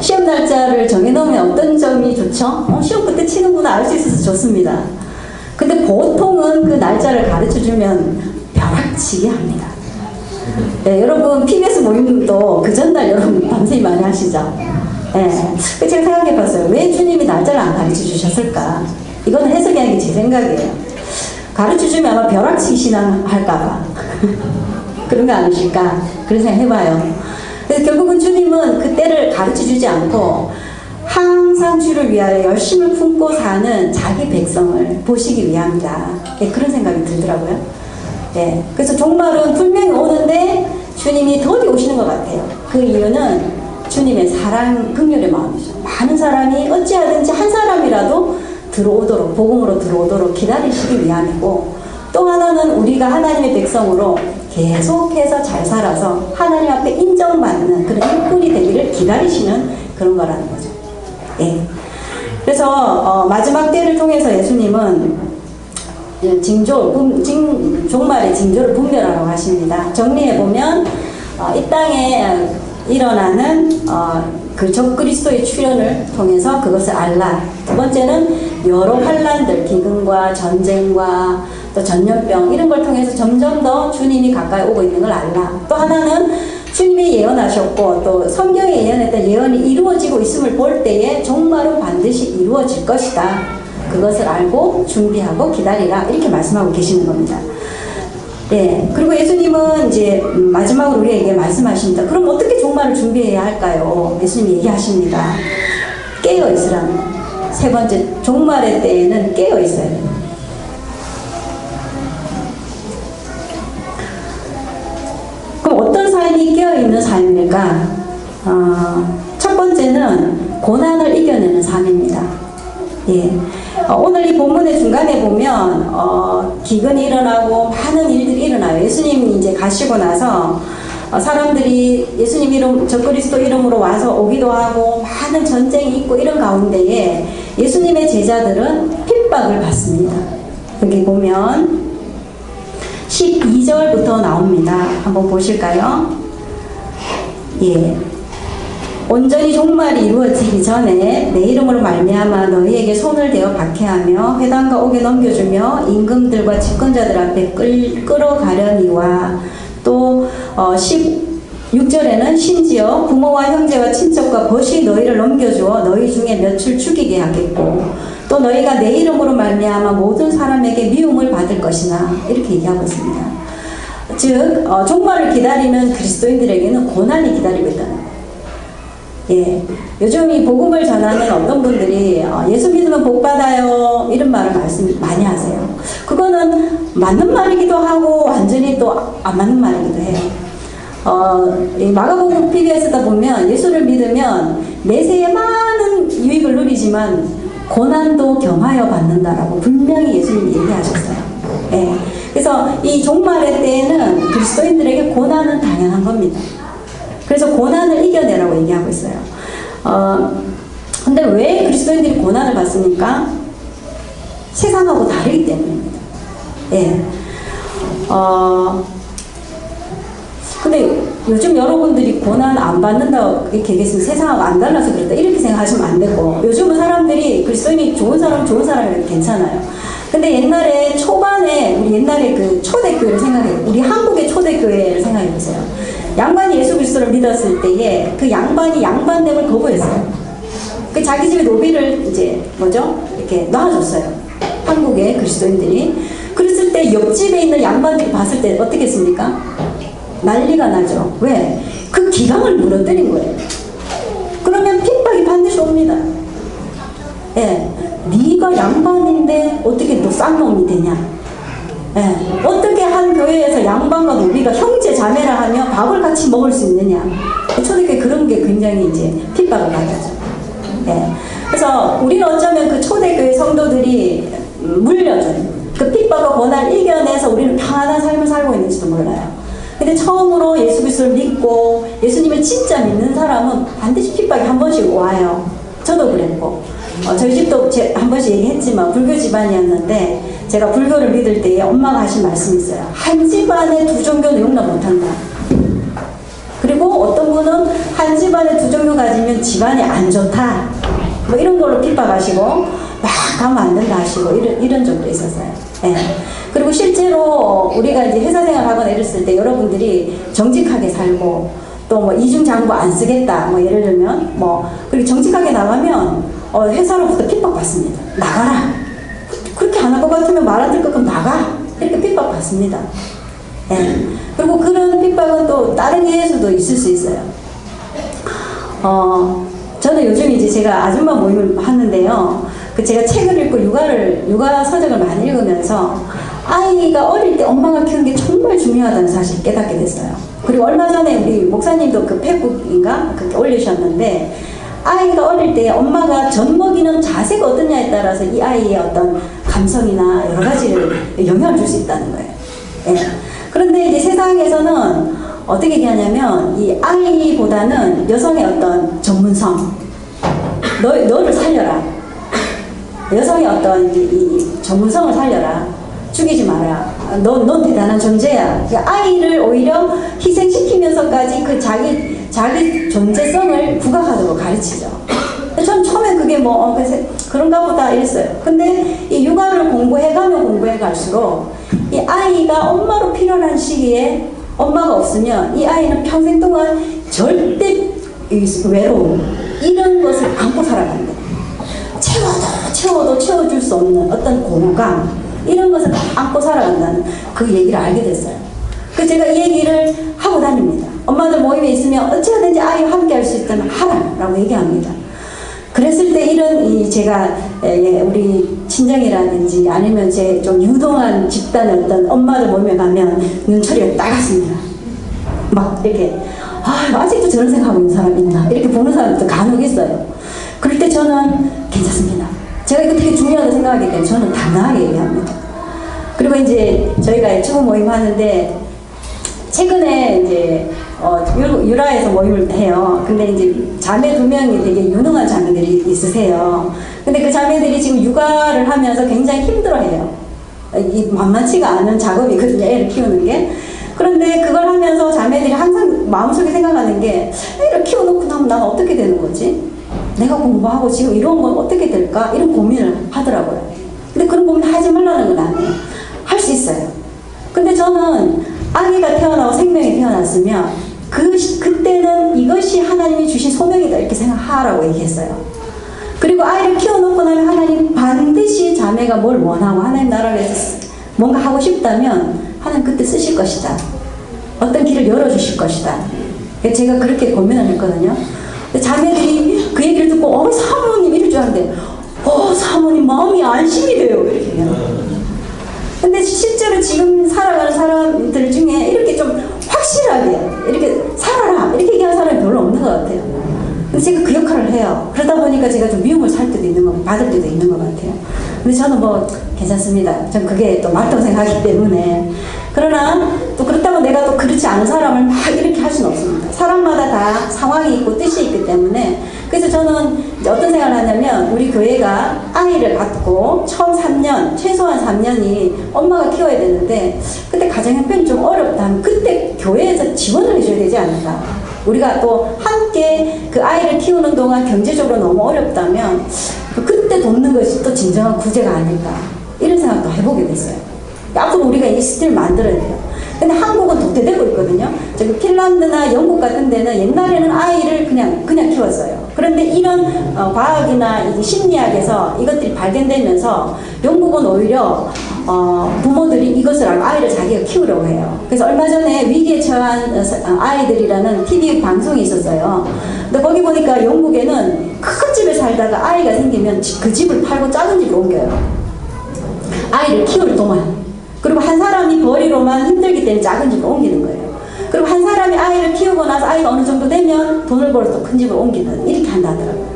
시험 날짜를 정해놓으면 어떤 점이 좋죠? 시험 그때 치는구나 알 수 있어서 좋습니다. 근데 보통은 그 날짜를 가르쳐주면 벼락치기 합니다. 네, 여러분 PBS 모임도 그 전날 여러분 밤새이 많이 하시죠? 네. 제가 생각해봤어요. 왜 주님이 날짜를 안 가르쳐주셨을까? 이거는 해석하는 게 제 생각이에요. 가르쳐주면 아마 벼락치기 신앙 할까봐 그런 거 아니실까? 그런 생각 해봐요. 그래서 결국은 주님은 그 때를 가르쳐주지 않고 항상 주를 위하여 열심을 품고 사는 자기 백성을 보시기 위함이다. 네, 그런 생각이 들더라고요. 네, 그래서 종말은 분명히 오는데 주님이 더디 오시는 것 같아요. 그 이유는 주님의 사랑, 긍휼의 마음이죠. 많은 사람이 어찌하든지 한 사람이라도 들어오도록, 복음으로 들어오도록 기다리시기 위함이고 또 하나는 우리가 하나님의 백성으로 계속해서 잘 살아서 하나님 앞에 인정받는 그런 일꾼이 되기를 기다리시는 그런 거라는 거죠. 예. 그래서 마지막 때를 통해서 예수님은 종말의 징조를 분별하라고 하십니다. 정리해보면 이 땅에 일어나는 그 적그리스도의 출현을 통해서 그것을 알라. 두 번째는 여러 환난들, 기근과 전쟁과 또 전염병 이런 걸 통해서 점점 더 주님이 가까이 오고 있는 걸 알라. 또 하나는 주님이 예언하셨고 또 성경에 예언했던 예언이 이루어지고 있음을 볼 때에 종말은 반드시 이루어질 것이다. 그것을 알고 준비하고 기다리라 이렇게 말씀하고 계시는 겁니다. 네, 그리고 예수님은 이제 마지막으로 우리에게 말씀하십니다. 그럼 어떻게 종말을 준비해야 할까요? 예수님이 얘기하십니다. 깨어 있으라는. 세 번째, 종말의 때에는 깨어 있어야 됩니다. 그럼 어떤 삶이 깨어있는 삶일까? 첫 번째는 고난을 이겨내는 삶입니다. 예. 오늘 이 본문의 중간에 보면 기근이 일어나고 많은 일들이 일어나요. 예수님이 이제 가시고 나서 사람들이 예수님 이름, 적그리스도 이름으로 와서 오기도 하고 많은 전쟁이 있고 이런 가운데에 예수님의 제자들은 핍박을 받습니다. 여기 보면 12절부터 나옵니다. 한번 보실까요? 예. 온전히 종말이 이루어지기 전에 내 이름으로 말미암아 너희에게 손을 대어 박해하며 회당과 옥에 넘겨주며 임금들과 집권자들 앞에 끌어가려니와 또 16절에는 심지어 부모와 형제와 친척과 벗이 너희를 넘겨주어 너희 중에 몇을 죽이게 하겠고 또 너희가 내 이름으로 말미암아 모든 사람에게 미움을 받을 것이나 이렇게 얘기하고 있습니다. 즉 종말을 기다리는 그리스도인들에게는 고난이 기다리고 있다는 거예요. 예, 요즘 이 복음을 전하는 어떤 분들이 예수 믿으면 복 받아요 이런 말을 많이 하세요. 그거는 맞는 말이기도 하고 완전히 또 안 맞는 말이기도 해요. 이 마가복음 PBS다 보면 예수를 믿으면 내세에 많은 유익을 누리지만 고난도 겸하여 받는다라고 분명히 예수님이 얘기하셨어요. 예, 그래서 이 종말의 때에는 그리스도인들에게 고난은 당연한 겁니다. 그래서 고난을 이겨내라고 얘기하고 있어요. 근데 왜 그리스도인들이 고난을 받습니까? 세상하고 다르기 때문입니다. 예. 근데 요즘 여러분들이 고난 안 받는다고 이렇게 얘기했으면 세상하고 안 달라서 그랬다 이렇게 생각하시면 안 되고, 요즘은 사람들이 그리스도인이 좋은 사람이면 괜찮아요. 근데 옛날에 초반에 우리 옛날에 그 초대교회를 생각해요. 우리 한국의 초대교회를 생각해 보세요. 양반이 예수 그리스도를 믿었을 때에 그 양반이 양반됨을 거부했어요. 그 자기 집에 노비를 이제 이렇게 놔줬어요. 한국의 그리스도인들이. 그랬을 때 옆집에 있는 양반들이 봤을 때 어떻게 했습니까? 난리가 나죠. 왜? 그 기강을 무너뜨린 거예요. 그러면 핍박이 반드시 옵니다. 예, 네가 양반인데 어떻게 너 쌍놈이 되냐? 예, 어떻게 한 교회에서 양반과 노비가 형제 자매라 하며 밥을 같이 먹을 수 있느냐? 초대교회 그런 게 굉장히 이제 핍박을 받았죠. 예, 그래서 우리는 어쩌면 그 초대교회 성도들이 물려준 그 핍박과 고난을 이겨내서 우리는 평안한 삶을 살고 있는지도 몰라요. 근데 처음으로 예수 그리스도를 믿고 예수님을 진짜 믿는 사람은 반드시 핍박이 한 번씩 와요. 저도 그랬고, 저희 집도 한 번씩 얘기했지만 불교 집안이었는데 제가 불교를 믿을 때에 엄마가 하신 말씀이 있어요. 한 집안에 두 종교는 용납 못한다. 그리고 어떤 분은 한 집안에 두 종교 가지면 집안이 안 좋다, 뭐 이런 걸로 핍박하시고 막 가면 안 된다 하시고 이런 적도 있었어요. 예. 그리고 실제로 우리가 이제 회사 생활 하거나 이랬을 때 여러분들이 정직하게 살고 또 뭐 이중장부 안 쓰겠다, 뭐 예를 들면 그리고 정직하게 나가면 회사로부터 핍박받습니다. 나가라. 그렇게 안 할 것 같으면 말 안 들 것 같으면 나가. 이렇게 핍박받습니다. 예. 그리고 그런 핍박은 또 다른 예에서도 있을 수 있어요. 저는 요즘 이제 제가 아줌마 모임을 하는데요. 제가 책을 읽고 육아 서적을 많이 읽으면서 아이가 어릴 때 엄마가 키우는 게 정말 중요하다는 사실을 깨닫게 됐어요. 그리고 얼마 전에 우리 목사님도 그 페북인가 그렇게 올리셨는데, 아이가 어릴 때 엄마가 젖 먹이는 자세가 어떠냐에 따라서 이 아이의 어떤 감성이나 여러 가지를 영향을 줄 수 있다는 거예요. 예. 그런데 이제 세상에서는 어떻게 얘기하냐면 이 아이보다는 여성의 어떤 전문성, 너를 살려라. 여성의 어떤 이 전문성을 살려라. 죽이지 마라. 넌 대단한 존재야. 아이를 오히려 희생시키면서까지 그 자기 존재성을 부각하도록 가르치죠. 전 처음에 그게 그런가 보다 이랬어요. 근데 이 육아를 공부해가면 공부해갈수록 이 아이가 엄마로 필요한 시기에 엄마가 없으면 이 아이는 평생 동안 절대 외로움 이런 것을 안고 살아가는 거예요. 채워도 채워줄 수 없는 어떤 공감 이런 것을 안고 살아간다는 그 얘기를 알게 됐어요. 그래서 제가 이 얘기를 하고 다닙니다. 엄마들 모임에 있으면 어찌하든지 아이와 함께 할 수 있다면 하라 라고 얘기합니다. 그랬을 때 제가 우리 친정이라든지 아니면 제 좀 유동한 집단의 어떤 엄마들 모임에 가면 눈초리가 따갑습니다. 막 이렇게 아직도 저런 생각하고 있는 사람 있나 이렇게 보는 사람도 간혹 있어요. 그럴 때 저는 괜찮습니다. 제가 이거 되게 중요하다고 생각하기 때문에 저는 당당하게 얘기합니다. 그리고 이제 저희가 추모 모임 하는데 최근에 이제 유라에서 모임을 해요. 근데 이제 자매 2명이 되게 유능한 자매들이 있으세요. 근데 그 자매들이 지금 육아를 하면서 굉장히 힘들어해요. 이 만만치가 않은 작업이거든요, 애를 키우는 게. 그런데 그걸 하면서 자매들이 항상 마음속에 생각하는 게 애를 키워놓고 나면 난 어떻게 되는 거지? 내가 공부하고 지금 이런 건 어떻게 될까? 이런 고민을 하더라고요. 근데 그런 고민 하지 말라는 건 아니에요. 할 수 있어요. 근데 저는 아기가 태어나고 생명이 태어났으면 그때는 이것이 하나님이 주신 소명이다 이렇게 생각하라고 얘기했어요. 그리고 아이를 키워놓고 나면 하나님 반드시 자매가 뭘 원하고 하나님 나라를 위해서 뭔가 하고 싶다면 하나님 그때 쓰실 것이다. 어떤 길을 열어주실 것이다. 제가 그렇게 고민을 했거든요. 근데 자매들이 그 얘기를 듣고 사모님 이럴 줄 알았는데 사모님 마음이 안심이 돼요 이렇게 얘기해요. 근데 실제로 지금 살아가는 사람들 중에 이렇게 좀 확실하게 이렇게 살아라 이렇게 얘기하는 사람이 별로 없는 것 같아요. 근데 제가 그 역할을 해요. 그러다 보니까 제가 좀 미움을 살 때도 있는 거 받을 때도 있는 것 같아요. 근데 저는 뭐 괜찮습니다. 전 그게 또 맞다고 생각하기 때문에. 그러나 또 그렇다고 내가 또 그렇지 않은 사람을 막 이렇게 할 수는 없습니다. 사람마다 다 상황이 있고 뜻이 있기 때문에. 그래서 저는 이제 어떤 생각을 하냐면 우리 교회가 아이를 갖고 처음 3년, 최소한 3년이 엄마가 키워야 되는데 그때 가정형편이 좀 어렵다면 그때 교회에서 지원을 해줘야 되지 않을까. 우리가 또 함께 그 아이를 키우는 동안 경제적으로 너무 어렵다면 그때 돕는 것이 또 진정한 구제가 아닐까 이런 생각도 해보게 됐어요. 앞으로 우리가 이 시스템을 만들어야 돼요. 근데 한국은 도태되고 있거든요. 저기 핀란드나 영국 같은 데는 옛날에는 아이를 그냥 키웠어요. 그런데 이런 과학이나 이제 심리학에서 이것들이 발견되면서 영국은 오히려 부모들이 이것을 알고 아이를 자기가 키우려고 해요. 그래서 얼마 전에 위기에 처한 아이들이라는 TV 방송이 있었어요. 근데 거기 보니까 영국에는 큰 집에 살다가 아이가 생기면 그 집을 팔고 작은 집으로 옮겨요. 아이를 키울 동안. 그리고 한 사람이 벌이로만 힘들기 때문에 작은 집으로 옮기는 거예요. 그리고 한 사람이 아이를 키우고 나서 아이가 어느 정도 되면 돈을 벌어서 또 큰 집으로 옮기는 이렇게 한다더라고요.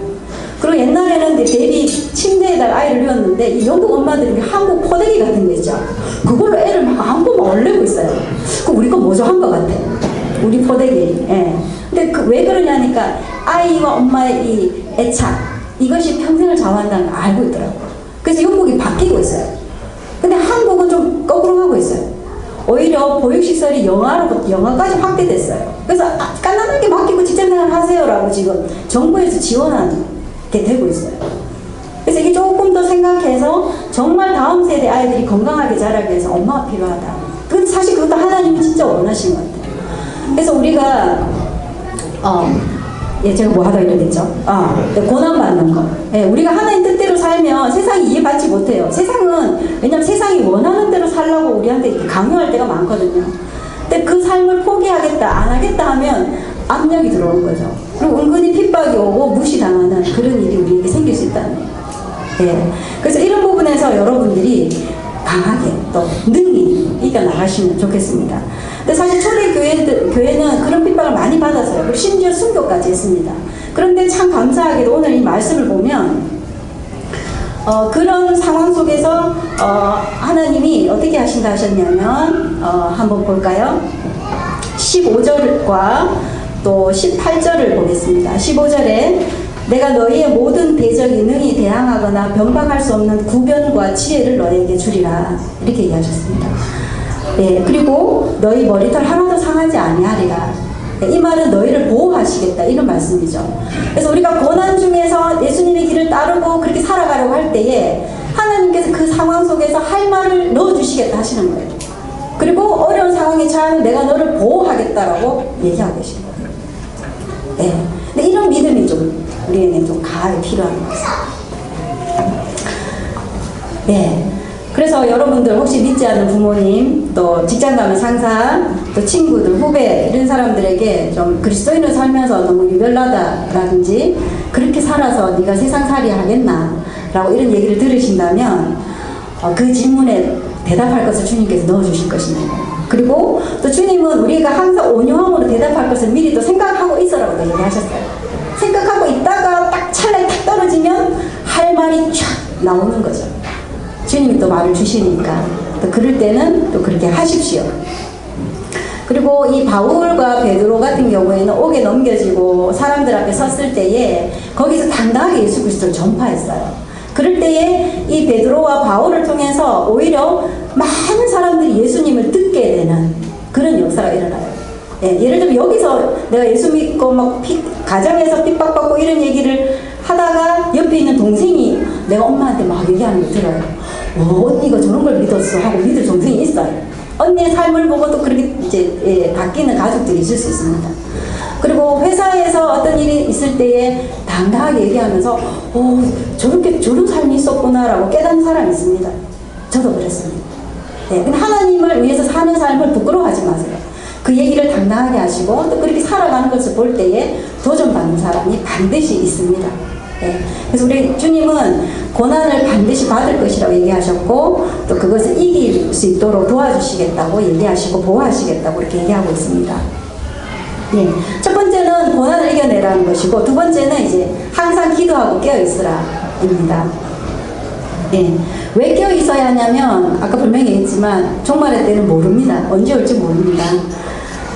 그리고 옛날에는 베이비 침대에다가 아이를 누웠는데 이 영국 엄마들이 한국 포대기 같은 거 있죠. 그걸로 애를 막 안고 막 얼리고 있어요. 그 우리 거 모조한 것 같아. 우리 포대기. 예. 근데 왜 그러냐니까 아이와 엄마의 이 애착 이것이 평생을 좌우한다는 걸 알고 있더라고요. 그래서 영국이 바뀌고 있어요. 근데 한국은 좀 거꾸로 하고 있어요. 오히려 보육시설이 영아까지 확대됐어요. 그래서 간단하게 맡기고 직장생활 하세요라고 지금 정부에서 지원하는 게 되고 있어요. 그래서 이게 조금 더 생각해서 정말 다음 세대 아이들이 건강하게 자라기 위해서 엄마가 필요하다. 근데 사실 그것도 하나님이 진짜 원하신 것 같아요. 그래서 우리가 제가 뭐 하다 이랬죠? 고난받는 거. 우리가 하나님 뜻대로 살면 세상이 이해받지 못해요. 왜냐면 세상이 원하는 대로 살라고 우리한테 이렇게 강요할 때가 많거든요. 근데 그 삶을 포기하겠다, 안 하겠다 하면 압력이 들어오는 거죠. 그리고 은근히 핍박이 오고 무시당하는 그런 일이 우리에게 생길 수 있다는 거예요. 그래서 이런 부분에서 여러분들이 강하게 또 능히 이겨나가시면 좋겠습니다. 근데 사실 초대 교회는 그런 핍박을 많이 받았어요. 그리고 심지어 순교까지 했습니다. 그런데 참 감사하게도 오늘 이 말씀을 보면 그런 상황 속에서 하나님이 어떻게 하셨냐면 한번 볼까요? 15절과 또 18절을 보겠습니다. 15절에 내가 너희의 모든 대적이 능히 대항하거나 변방할 수 없는 구변과 지혜를 너희에게 주리라 이렇게 얘기하셨습니다. 그리고 너희 머리털 하나도 상하지 아니하리라. 이 말은 너희를 보호하시겠다 이런 말씀이죠. 그래서 우리가 고난 중에서 예수님의 길을 따르고 그렇게 살아가려고 할 때에 하나님께서 그 상황 속에서 할 말을 넣어주시겠다 하시는 거예요. 그리고 어려운 상황에 처하면 내가 너를 보호하겠다라고 얘기하고 계신 거예요. 근데 이런 믿음이 좀 우리에게 좀 강하게 필요한 것 같습니다. 그래서 여러분들 혹시 믿지 않는 부모님, 또 직장 가는 상사, 또 친구들, 후배 이런 사람들에게 좀 그리스도인으로 살면서 너무 유별나다라든지 그렇게 살아서 네가 세상살이 하겠나 라고 이런 얘기를 들으신다면 그 질문에 대답할 것을 주님께서 넣어주실 것입니다. 그리고 또 주님은 우리가 항상 온유함으로 대답할 것을 미리 또 생각하고 있어라고 얘기하셨어요. 생각하고 있다가 딱 찰나에 탁 떨어지면 할 말이 쫙 나오는 거죠. 주님이 또 말을 주시니까 또 그럴 때는 또 그렇게 하십시오. 그리고 이 바울과 베드로 같은 경우에는 옥에 넘겨지고 사람들 앞에 섰을 때에 거기서 당당하게 예수 그리스도를 전파했어요. 그럴 때에 이 베드로와 바울을 통해서 오히려 많은 사람들이 예수님을 듣게 되는 그런 역사가 일어나요. 예, 예를 들면 여기서 내가 예수 믿고 막 가정에서 핍박받고 이런 얘기를 하다가 옆에 있는 동생이 내가 엄마한테 막 얘기하는 거 들어요. 언니가 저런 걸 믿었어 하고 믿을 동생이 있어요. 언니의 삶을 보고도 그렇게 이제 바뀌는 가족들이 있을 수 있습니다. 그리고 회사에서 어떤 일이 있을 때에 당당하게 얘기하면서 저런 삶이 있었구나라고 깨닫는 사람이 있습니다. 저도 그랬습니다. 네, 근데 하나님을 위해서 사는 삶을 부끄러워하지 마세요. 그 얘기를 당당하게 하시고 또 그렇게 살아가는 것을 볼 때에 도전받는 사람이 반드시 있습니다. 네. 그래서 우리 주님은 고난을 반드시 받을 것이라고 얘기하셨고 또 그것을 이길 수 있도록 도와주시겠다고 얘기하시고 보호하시겠다고 이렇게 얘기하고 있습니다. 네. 첫 번째는 고난을 이겨내라는 것이고 두 번째는 이제 항상 기도하고 깨어있으라입니다. 네. 왜 깨어있어야 하냐면 아까 분명히 얘기했지만 종말의 때는 모릅니다. 언제 올지 모릅니다.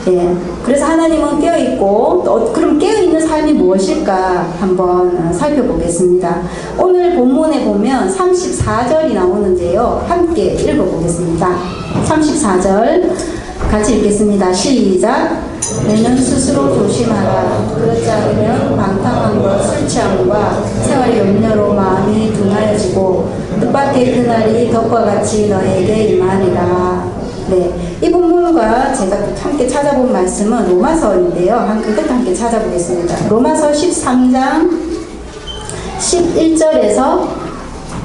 예, 그래서 하나님은 깨어있고 또 그럼 깨어있는 삶이 무엇일까 한번 살펴보겠습니다. 오늘 본문에 보면 34절이 나오는데요. 함께 읽어보겠습니다. 34절 같이 읽겠습니다. 시작. 너는 스스로 조심하라. 그렇지 않으면 방탕한 것, 술 취함과 생활의 염려로 마음이 둔하여지고 뜻밖의 그날이 덕과 같이 너에게 임하리라. 네, 이 본문과 제가 함께 찾아본 말씀은 로마서인데요. 그것도 함께 찾아보겠습니다. 로마서 13장 11절에서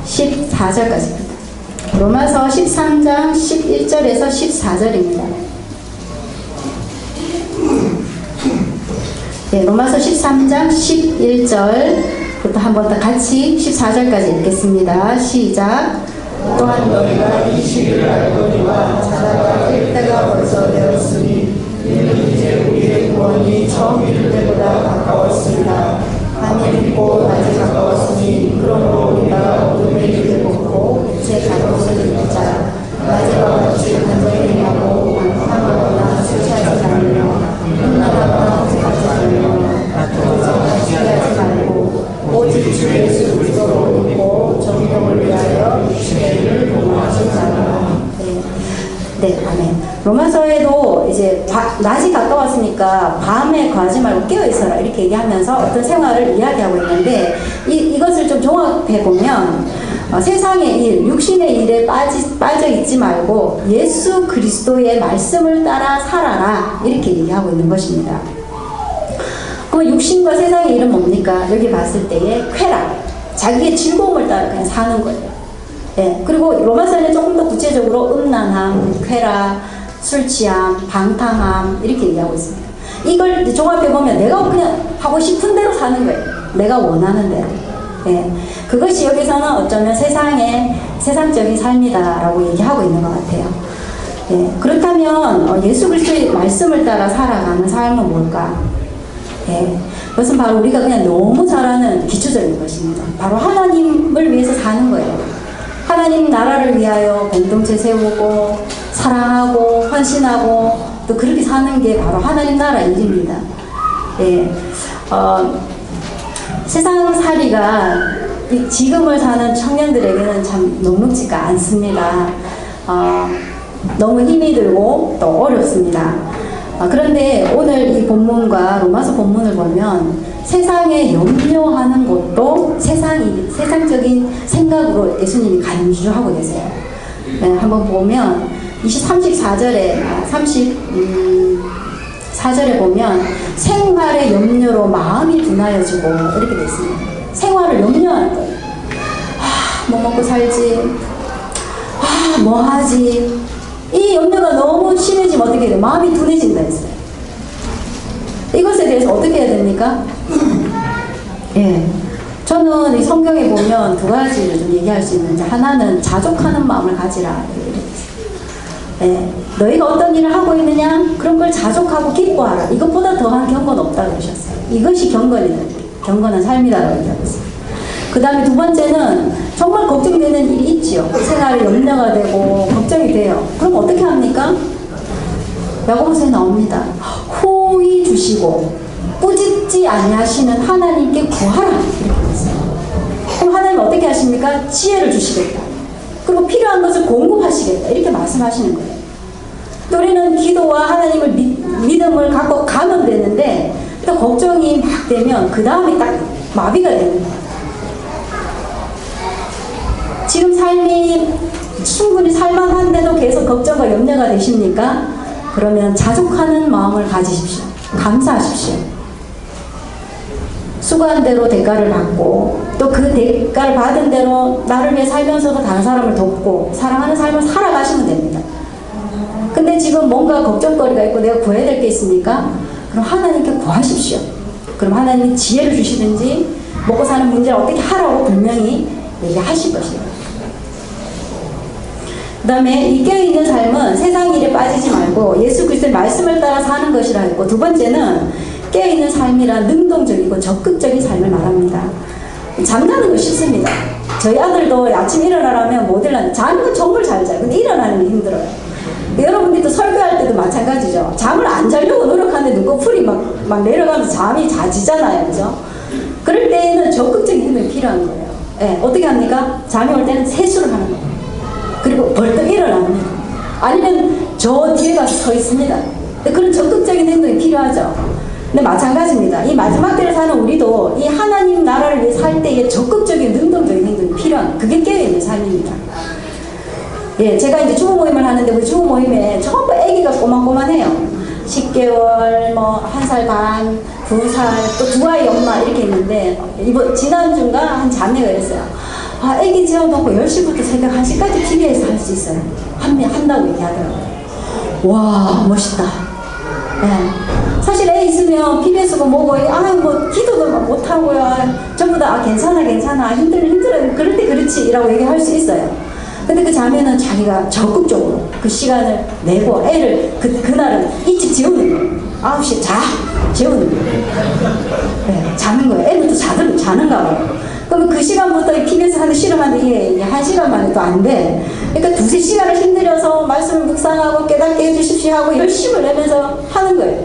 14절까지입니다. 로마서 13장 11절에서 14절입니다. 네, 로마서 13장 11절부터 한 번 더 같이 14절까지 읽겠습니다. 시작. 또한 너희가 이 시기를 알거니와 자라가 될 때가 벌써 되었으니 이는 이제 우리의 구원이 처음 이룰 때보다 가까웠습니다. 한이 믿고 낮이 가까웠으니 그러므로 우리가 어둠의 길을 벗고 빛의 자동을 입자. 낮과 같이 단정히 하고 방탕하거나 실체하지 않으며 음란하거나 죄하지 않으며 다투지 말고 오직 주 예수 그리스도를 믿고 정령을 위하여 시대를 공부하신 자라. 네, 아멘. 로마서에도 이제 낮이 가까웠으니까 밤에 거하지 말고 깨어 있어라 이렇게 얘기하면서 어떤 생활을 이야기하고 있는데 이것을 좀 종합해 보면 세상의 일, 육신의 일에 빠져 있지 말고 예수 그리스도의 말씀을 따라 살아라 이렇게 얘기하고 있는 것입니다. 그럼 육신과 세상의 일은 뭡니까? 여기 봤을 때의 쾌락, 자기의 즐거움을 따라 그냥 사는 거예요. 예, 그리고 로마서에는 조금 더 구체적으로 음란함, 쾌락, 술 취함, 방탕함 이렇게 얘기하고 있습니다. 이걸 종합해보면 내가 그냥 하고 싶은 대로 사는 거예요. 내가 원하는 대로. 예, 그것이 여기서는 어쩌면 세상적인 삶이다라고 얘기하고 있는 것 같아요. 예, 그렇다면 예수 그리스도의 말씀을 따라 살아가는 삶은 뭘까? 예, 그것은 바로 우리가 그냥 너무 잘 아는 기초적인 것입니다. 바로 하나님을 위해서 사는 거예요. 하나님 나라를 위하여 공동체 세우고 사랑하고 헌신하고 또 그렇게 사는 게 바로 하나님 나라 일입니다. 예, 세상살이가 지금을 사는 청년들에게는 참 녹록지가 않습니다. 너무 힘이 들고 또 어렵습니다. 그런데 오늘 이 본문과 로마서 본문을 보면 세상에 염려하는 것도 세상적인 생각으로 예수님이 간주하고 계세요. 네, 한번 보면 34절에 보면 생활의 염려로 마음이 둔하여지고 이렇게 되어 있습니다. 생활을 염려하는 거예요. 뭐 먹고 살지? 뭐 하지? 이 염려가 너무 심해지면 어떻게 돼요? 마음이 둔해진다 했어요. 이것에 대해서 어떻게 해야 됩니까? 예. 저는 이 성경에 보면 두 가지를 좀 얘기할 수 있는데, 하나는 자족하는 마음을 가지라. 예. 너희가 어떤 일을 하고 있느냐? 그런 걸 자족하고 기뻐하라. 이것보다 더한 경건 없다고 그러셨어요. 이것이 경건한 삶이라고 얘기하고 있어요. 그 다음에 두 번째는 정말 걱정되는 일이 있지요. 생활에 염려가 되고 걱정이 돼요. 그럼 어떻게 합니까? 야고보서에 나옵니다. 호의 주시고 꾸짖지 아니하시는 하나님께 구하라. 이렇게 했어요. 그럼 하나님 어떻게 하십니까? 지혜를 주시겠다. 그리고 필요한 것을 공급하시겠다. 이렇게 말씀하시는 거예요. 또 우리는 기도와 하나님을 믿음을 갖고 가면 되는데 또 걱정이 막 되면 그 다음에 딱 마비가 되는 거예요. 지금 삶이 충분히 살만한데도 계속 걱정과 염려가 되십니까? 그러면 자족하는 마음을 가지십시오. 감사하십시오. 수고한 대로 대가를 받고 또 그 대가를 받은 대로 나를 위해 살면서도 다른 사람을 돕고 사랑하는 삶을 살아가시면 됩니다. 근데 지금 뭔가 걱정거리가 있고 내가 구해야 될 게 있으니까 그럼 하나님께 구하십시오. 그럼 하나님이 지혜를 주시든지 먹고 사는 문제를 어떻게 하라고 분명히 얘기하실 것이에요. 그 다음에 이 깨어있는 삶은 세상 일에 빠지지 말고 예수 그리스도의 말씀을 따라 사는 것이라 했고, 두 번째는 깨어있는 삶이라 능동적이고 적극적인 삶을 말합니다. 잠자는 거 쉽습니다. 저희 아들도 아침 일어나라면 못 일어나요. 자는 건 정말 잘 자요. 근데 일어나는 게 힘들어요. 여러분들도 설교할 때도 마찬가지죠. 잠을 안 자려고 노력하는데 눈꺼풀이 막 내려가면서 잠이 잦지잖아요. 그죠? 그럴 때에는 적극적인 힘이 필요한 거예요. 예, 어떻게 합니까? 잠이 올 때는 세수를 하는 거예요. 그리고 벌떡 일어납니다. 아니면 저 뒤에 가서 서 있습니다. 그런 적극적인 행동이 필요하죠. 근데 마찬가지입니다. 이 마지막 때를 사는 우리도 이 하나님 나라를 위해 살 때에 적극적인 능동적인 행동이 필요한, 그게 깨어있는 삶입니다. 예, 제가 이제 주부 모임을 하는데 우리 주부 모임에 전부 아기가 꼬만꼬만해요. 10개월, 뭐 1살 반, 2살, 또 2아이 엄마 이렇게 있는데 지난주인가 한 자매가 그랬어요. 아, 애기 재워놓고 10시부터 새벽 1시까지 TV에서 할 수 있어요. 한다고 얘기하더라고요. 와, 멋있다. 예. 사실 애 있으면 PBS고 뭐고, 뭐 기도도 못하고요. 전부 다 괜찮아 힘들어 그럴 때 그렇지 라고 얘기할 수 있어요. 근데 그 자매는 자기가 적극적으로 그 시간을 내고 애를 그날은 일찍 재우는 거예요. 9시에 재우는 거예요. 네, 자는 거예요. 애는 또 자는가 봐요. 그러면 그 시간부터 PBS 하는 실험하는데 이게 1시간 만에 또 안 돼. 그러니까 2-3시간을 힘들여서 말씀을 묵상하고 깨닫게 해주십시오 하고 열심을 내면서 하는 거예요.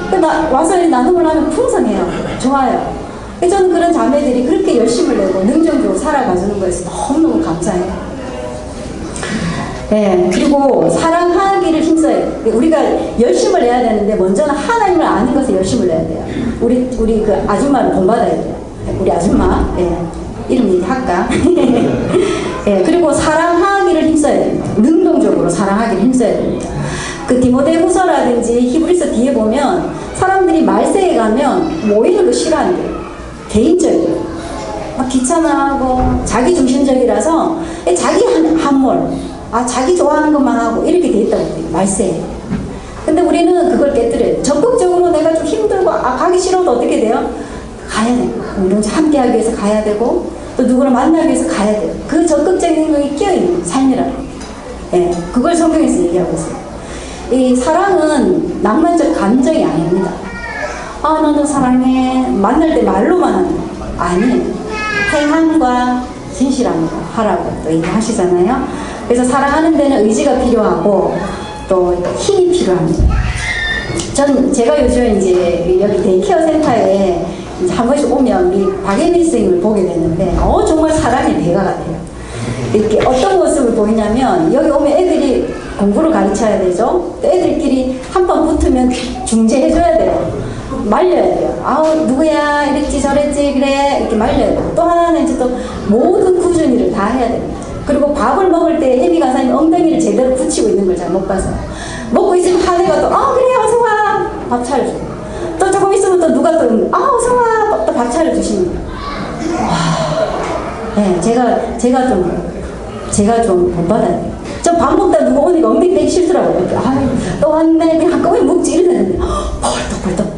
그러니까 와서 나눔을 하면 풍성해요. 좋아요. 저는 그런 자매들이 그렇게 열심을 내고 능정적으로 살아가주는 거에서 너무너무 감사해요. 네, 그리고 사랑하기를 힘써요. 우리가 열심을 내야 되는데 먼저는 하나님을 아는 것에 열심을 내야 돼요. 우리 그 아줌마를 본받아야 돼요. 우리 아줌마, 예, 이름 얘기할까? 예, 그리고 사랑하기를 힘써야 됩니다. 능동적으로 사랑하기를 힘써야 됩니다. 그 디모데후서라든지 히브리서 뒤에 보면 사람들이 말세에 가면 모이는 거 싫어한대요. 개인적이에요. 막 귀찮아하고 자기중심적이라서 자기 한몰, 자기 좋아하는 것만 하고 이렇게 돼 있다고 해요. 말세에. 근데 우리는 그걸 깨뜨려요. 적극적으로 내가 좀 힘들고 가기 싫어도 어떻게 돼요? 가야 돼요. 우리는 함께 하기 위해서 가야 되고 또 누구를 만나기 위해서 가야 돼요. 그 적극적인 행동이 끼어있는 삶이라고. 예, 그걸 성경에서 얘기하고 있어요. 이 사랑은 낭만적 감정이 아닙니다. 너도 사랑해. 만날 때 말로만 하는 거 아니에요. 행함과 진실함으로 하라고 또 얘기하시잖아요. 그래서 사랑하는 데는 의지가 필요하고 또 힘이 필요합니다. 제가 요즘 이제 여기 데이케어 센터에 이제 한 번씩 오면 우리 박예민 선생님을 보게 되는데 정말 사랑의 대가 같아요. 이렇게 어떤 모습을 보이냐면 여기 오면 애들이 공부를 가르쳐야 되죠. 또 애들끼리 한 번 붙으면 중재해줘야 돼요. 말려야 돼요. 누구야 이랬지 저랬지 그래 이렇게 말려야 돼요. 또 하나는 이제 또 모든 꾸준히를 다 해야 됩니다. 그리고 밥을 먹을 때 혜미 간사님 엉덩이를 제대로 붙이고 있는 걸 잘 못 봐서 먹고 있으면 하네가 또 그래 어서와 밥 차려줘. 또 조금 있으면 또 누가 또 어서와 또 밥 차려주십니다. 네, 제가 좀 본받아야 돼요. 저 밥 먹다 누가 오니까 엉덩이 빼기 싫더라고요. 또 왔네 그냥 한꺼번에 먹지 이러는데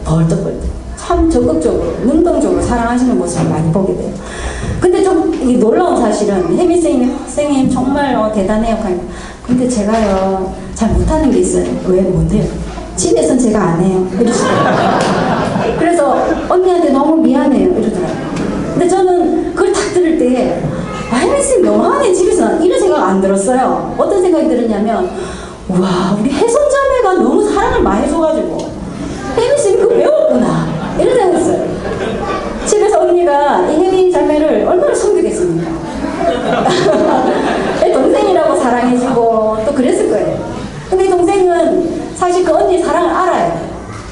벌떡 참 적극적으로 능동적으로 사랑하시는 모습을 많이 보게 돼요. 근데 좀 놀라운 사실은 혜미 선생님 정말 대단해요. 근데 제가요 잘 못하는 게 있어요. 왜 뭔데요? 집에선 제가 안 해요. 이러시더라고요. 그래서 언니한테 너무 미안해요. 이러더라고요. 근데 저는 그걸 딱 안 들었어요. 어떤 생각이 들었냐면, 와, 우리 혜선자매가 너무 사랑을 많이 줘가지고 혜미쌤이 그거 배웠구나, 이런 생각이 있어요. 집에서 언니가 이 혜미 자매를 얼마나 섬기겠습니까? 내 동생이라고 사랑해주고 또 그랬을 거예요. 근데 이 동생은 사실 그 언니의 사랑을 알아요.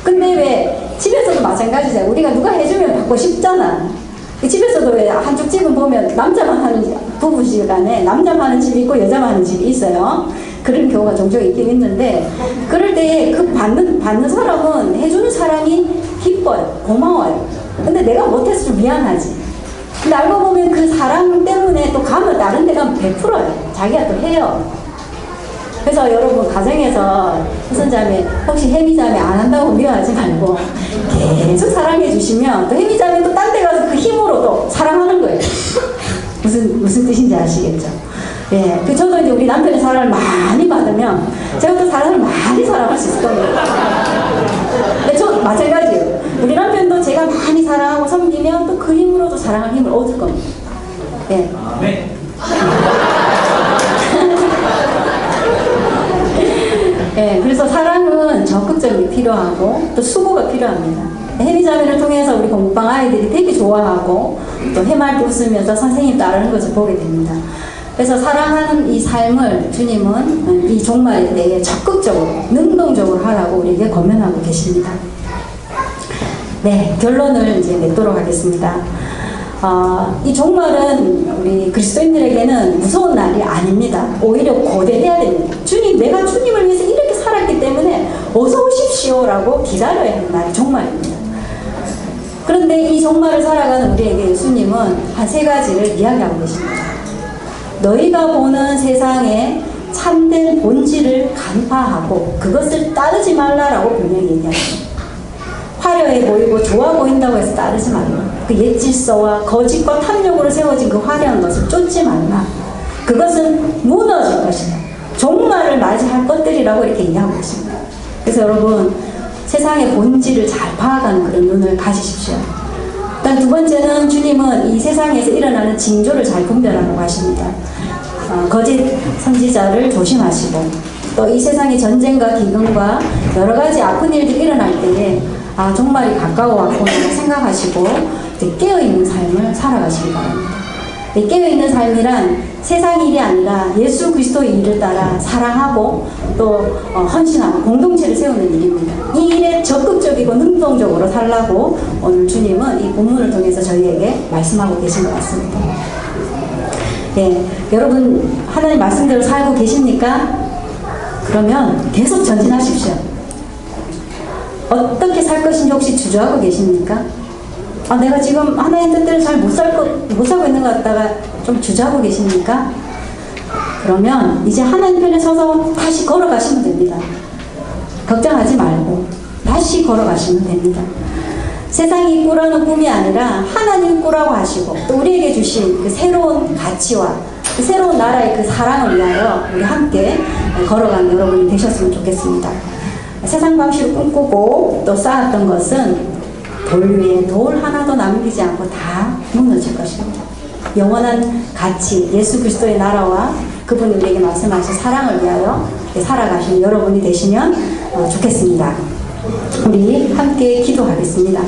근데 왜 집에서도 마찬가지잖아요. 우리가 누가 해주면 받고 싶잖아. 집에서도 왜 한쪽 집은 보면 남자만 하는 부부시간에 남자만 하는 집이 있고 여자만 하는 집이 있어요. 그런 경우가 종종 있긴 있는데, 그럴 때 그 받는 사람은 해주는 사람이 기뻐요, 고마워요. 근데 내가 못해서 좀 미안하지. 근데 알고 보면 그 사랑 때문에 또 가면 다른 데 가면 베풀어요. 자기가 또 해요. 그래서 여러분 가정에서 혜선자매 혹시 혜미자매 안 한다고 미워하지 말고 계속 사랑해 주시면 또 혜미자매 또 딴 데 가서 그 힘으로 또 사랑하는 거예요. 무슨 뜻인지 아시겠죠? 예, 저도 이제 우리 남편의 사랑을 많이 받으면 제가 또 사랑을 많이 사랑할 수 있을 겁니다. 근데 저 마찬가지예요. 우리 남편도 제가 많이 사랑하고 섬기면 또 그 힘으로도 사랑할 힘을 얻을 겁니다. 예. 네. 예, 그래서 사랑은 적극적이 필요하고 또 수고가 필요합니다. 혜미자매를 통해서 우리 공부방 아이들이 되게 좋아하고 또 해맑게 웃으면서 선생님 따르는 것을 보게 됩니다. 그래서 사랑하는 이 삶을 주님은 이 종말에 대해 적극적으로 능동적으로 하라고 우리에게 권면하고 계십니다. 네, 결론을 이제 맺도록 하겠습니다. 이 종말은 우리 그리스도인들에게는 무서운 날이 아닙니다. 오히려 고대해야 됩니다. 내가 주님을 위해서 이렇게 살았기 때문에 어서 오십시오 라고 기다려야 하는 날이 종말입니다. 그런데 이 종말을 살아가는 우리에게 예수님은 한 세 가지를 이야기하고 계십니다. 너희가 보는 세상의 참된 본질을 간파하고 그것을 따르지 말라라고 분명히 얘기합니다. 화려해 보이고 좋아 보인다고 해서 따르지 말라. 그 옛 질서와 거짓과 탐욕으로 세워진 그 화려한 것을 쫓지 말라. 그것은 무너질 것이다. 종말을 맞이할 것들이라고 이렇게 얘기하고 있습니다. 그래서 여러분, 세상의 본질을 잘 파악하는 그런 눈을 가지십시오. 일단 두 번째는 주님은 이 세상에서 일어나는 징조를 잘 분별하라고 하십니다. 거짓 선지자를 조심하시고 또 이 세상의 전쟁과 기근과 여러 가지 아픈 일들이 일어날 때에 종말이 가까워 왔구나 생각하시고 깨어있는 삶을 살아가시기 바랍니다. 깨어있는 삶이란 세상 일이 아니라 예수 그리스도의 일을 따라 사랑하고 또 헌신하고 공동체를 세우는 일입니다. 이 일에 적극적이고 능동적으로 살라고 오늘 주님은 이 본문을 통해서 저희에게 말씀하고 계신 것 같습니다. 예, 여러분 하나님 말씀대로 살고 계십니까? 그러면 계속 전진하십시오. 어떻게 살 것인지 혹시 주저하고 계십니까? 내가 지금 하나님 뜻대로 잘 못 살고 있는 것 같다가 좀 주저하고 계십니까? 그러면 이제 하나님 편에 서서 다시 걸어가시면 됩니다. 걱정하지 말고 다시 걸어가시면 됩니다. 세상이 꾸라는 꿈이 아니라 하나님 꾸라고 하시고 또 우리에게 주신 그 새로운 가치와 그 새로운 나라의 그 사랑을 위하여 우리 함께 걸어가는 여러분이 되셨으면 좋겠습니다. 세상 방식을 꿈꾸고 또 쌓았던 것은 돌 위에 돌 하나도 남기지 않고 다 무너질 것입니다. 영원한 가치, 예수 그리스도의 나라와 그분이 우리에게 말씀하신 사랑을 위하여 살아가시는 여러분이 되시면 좋겠습니다. 우리 함께 기도하겠습니다.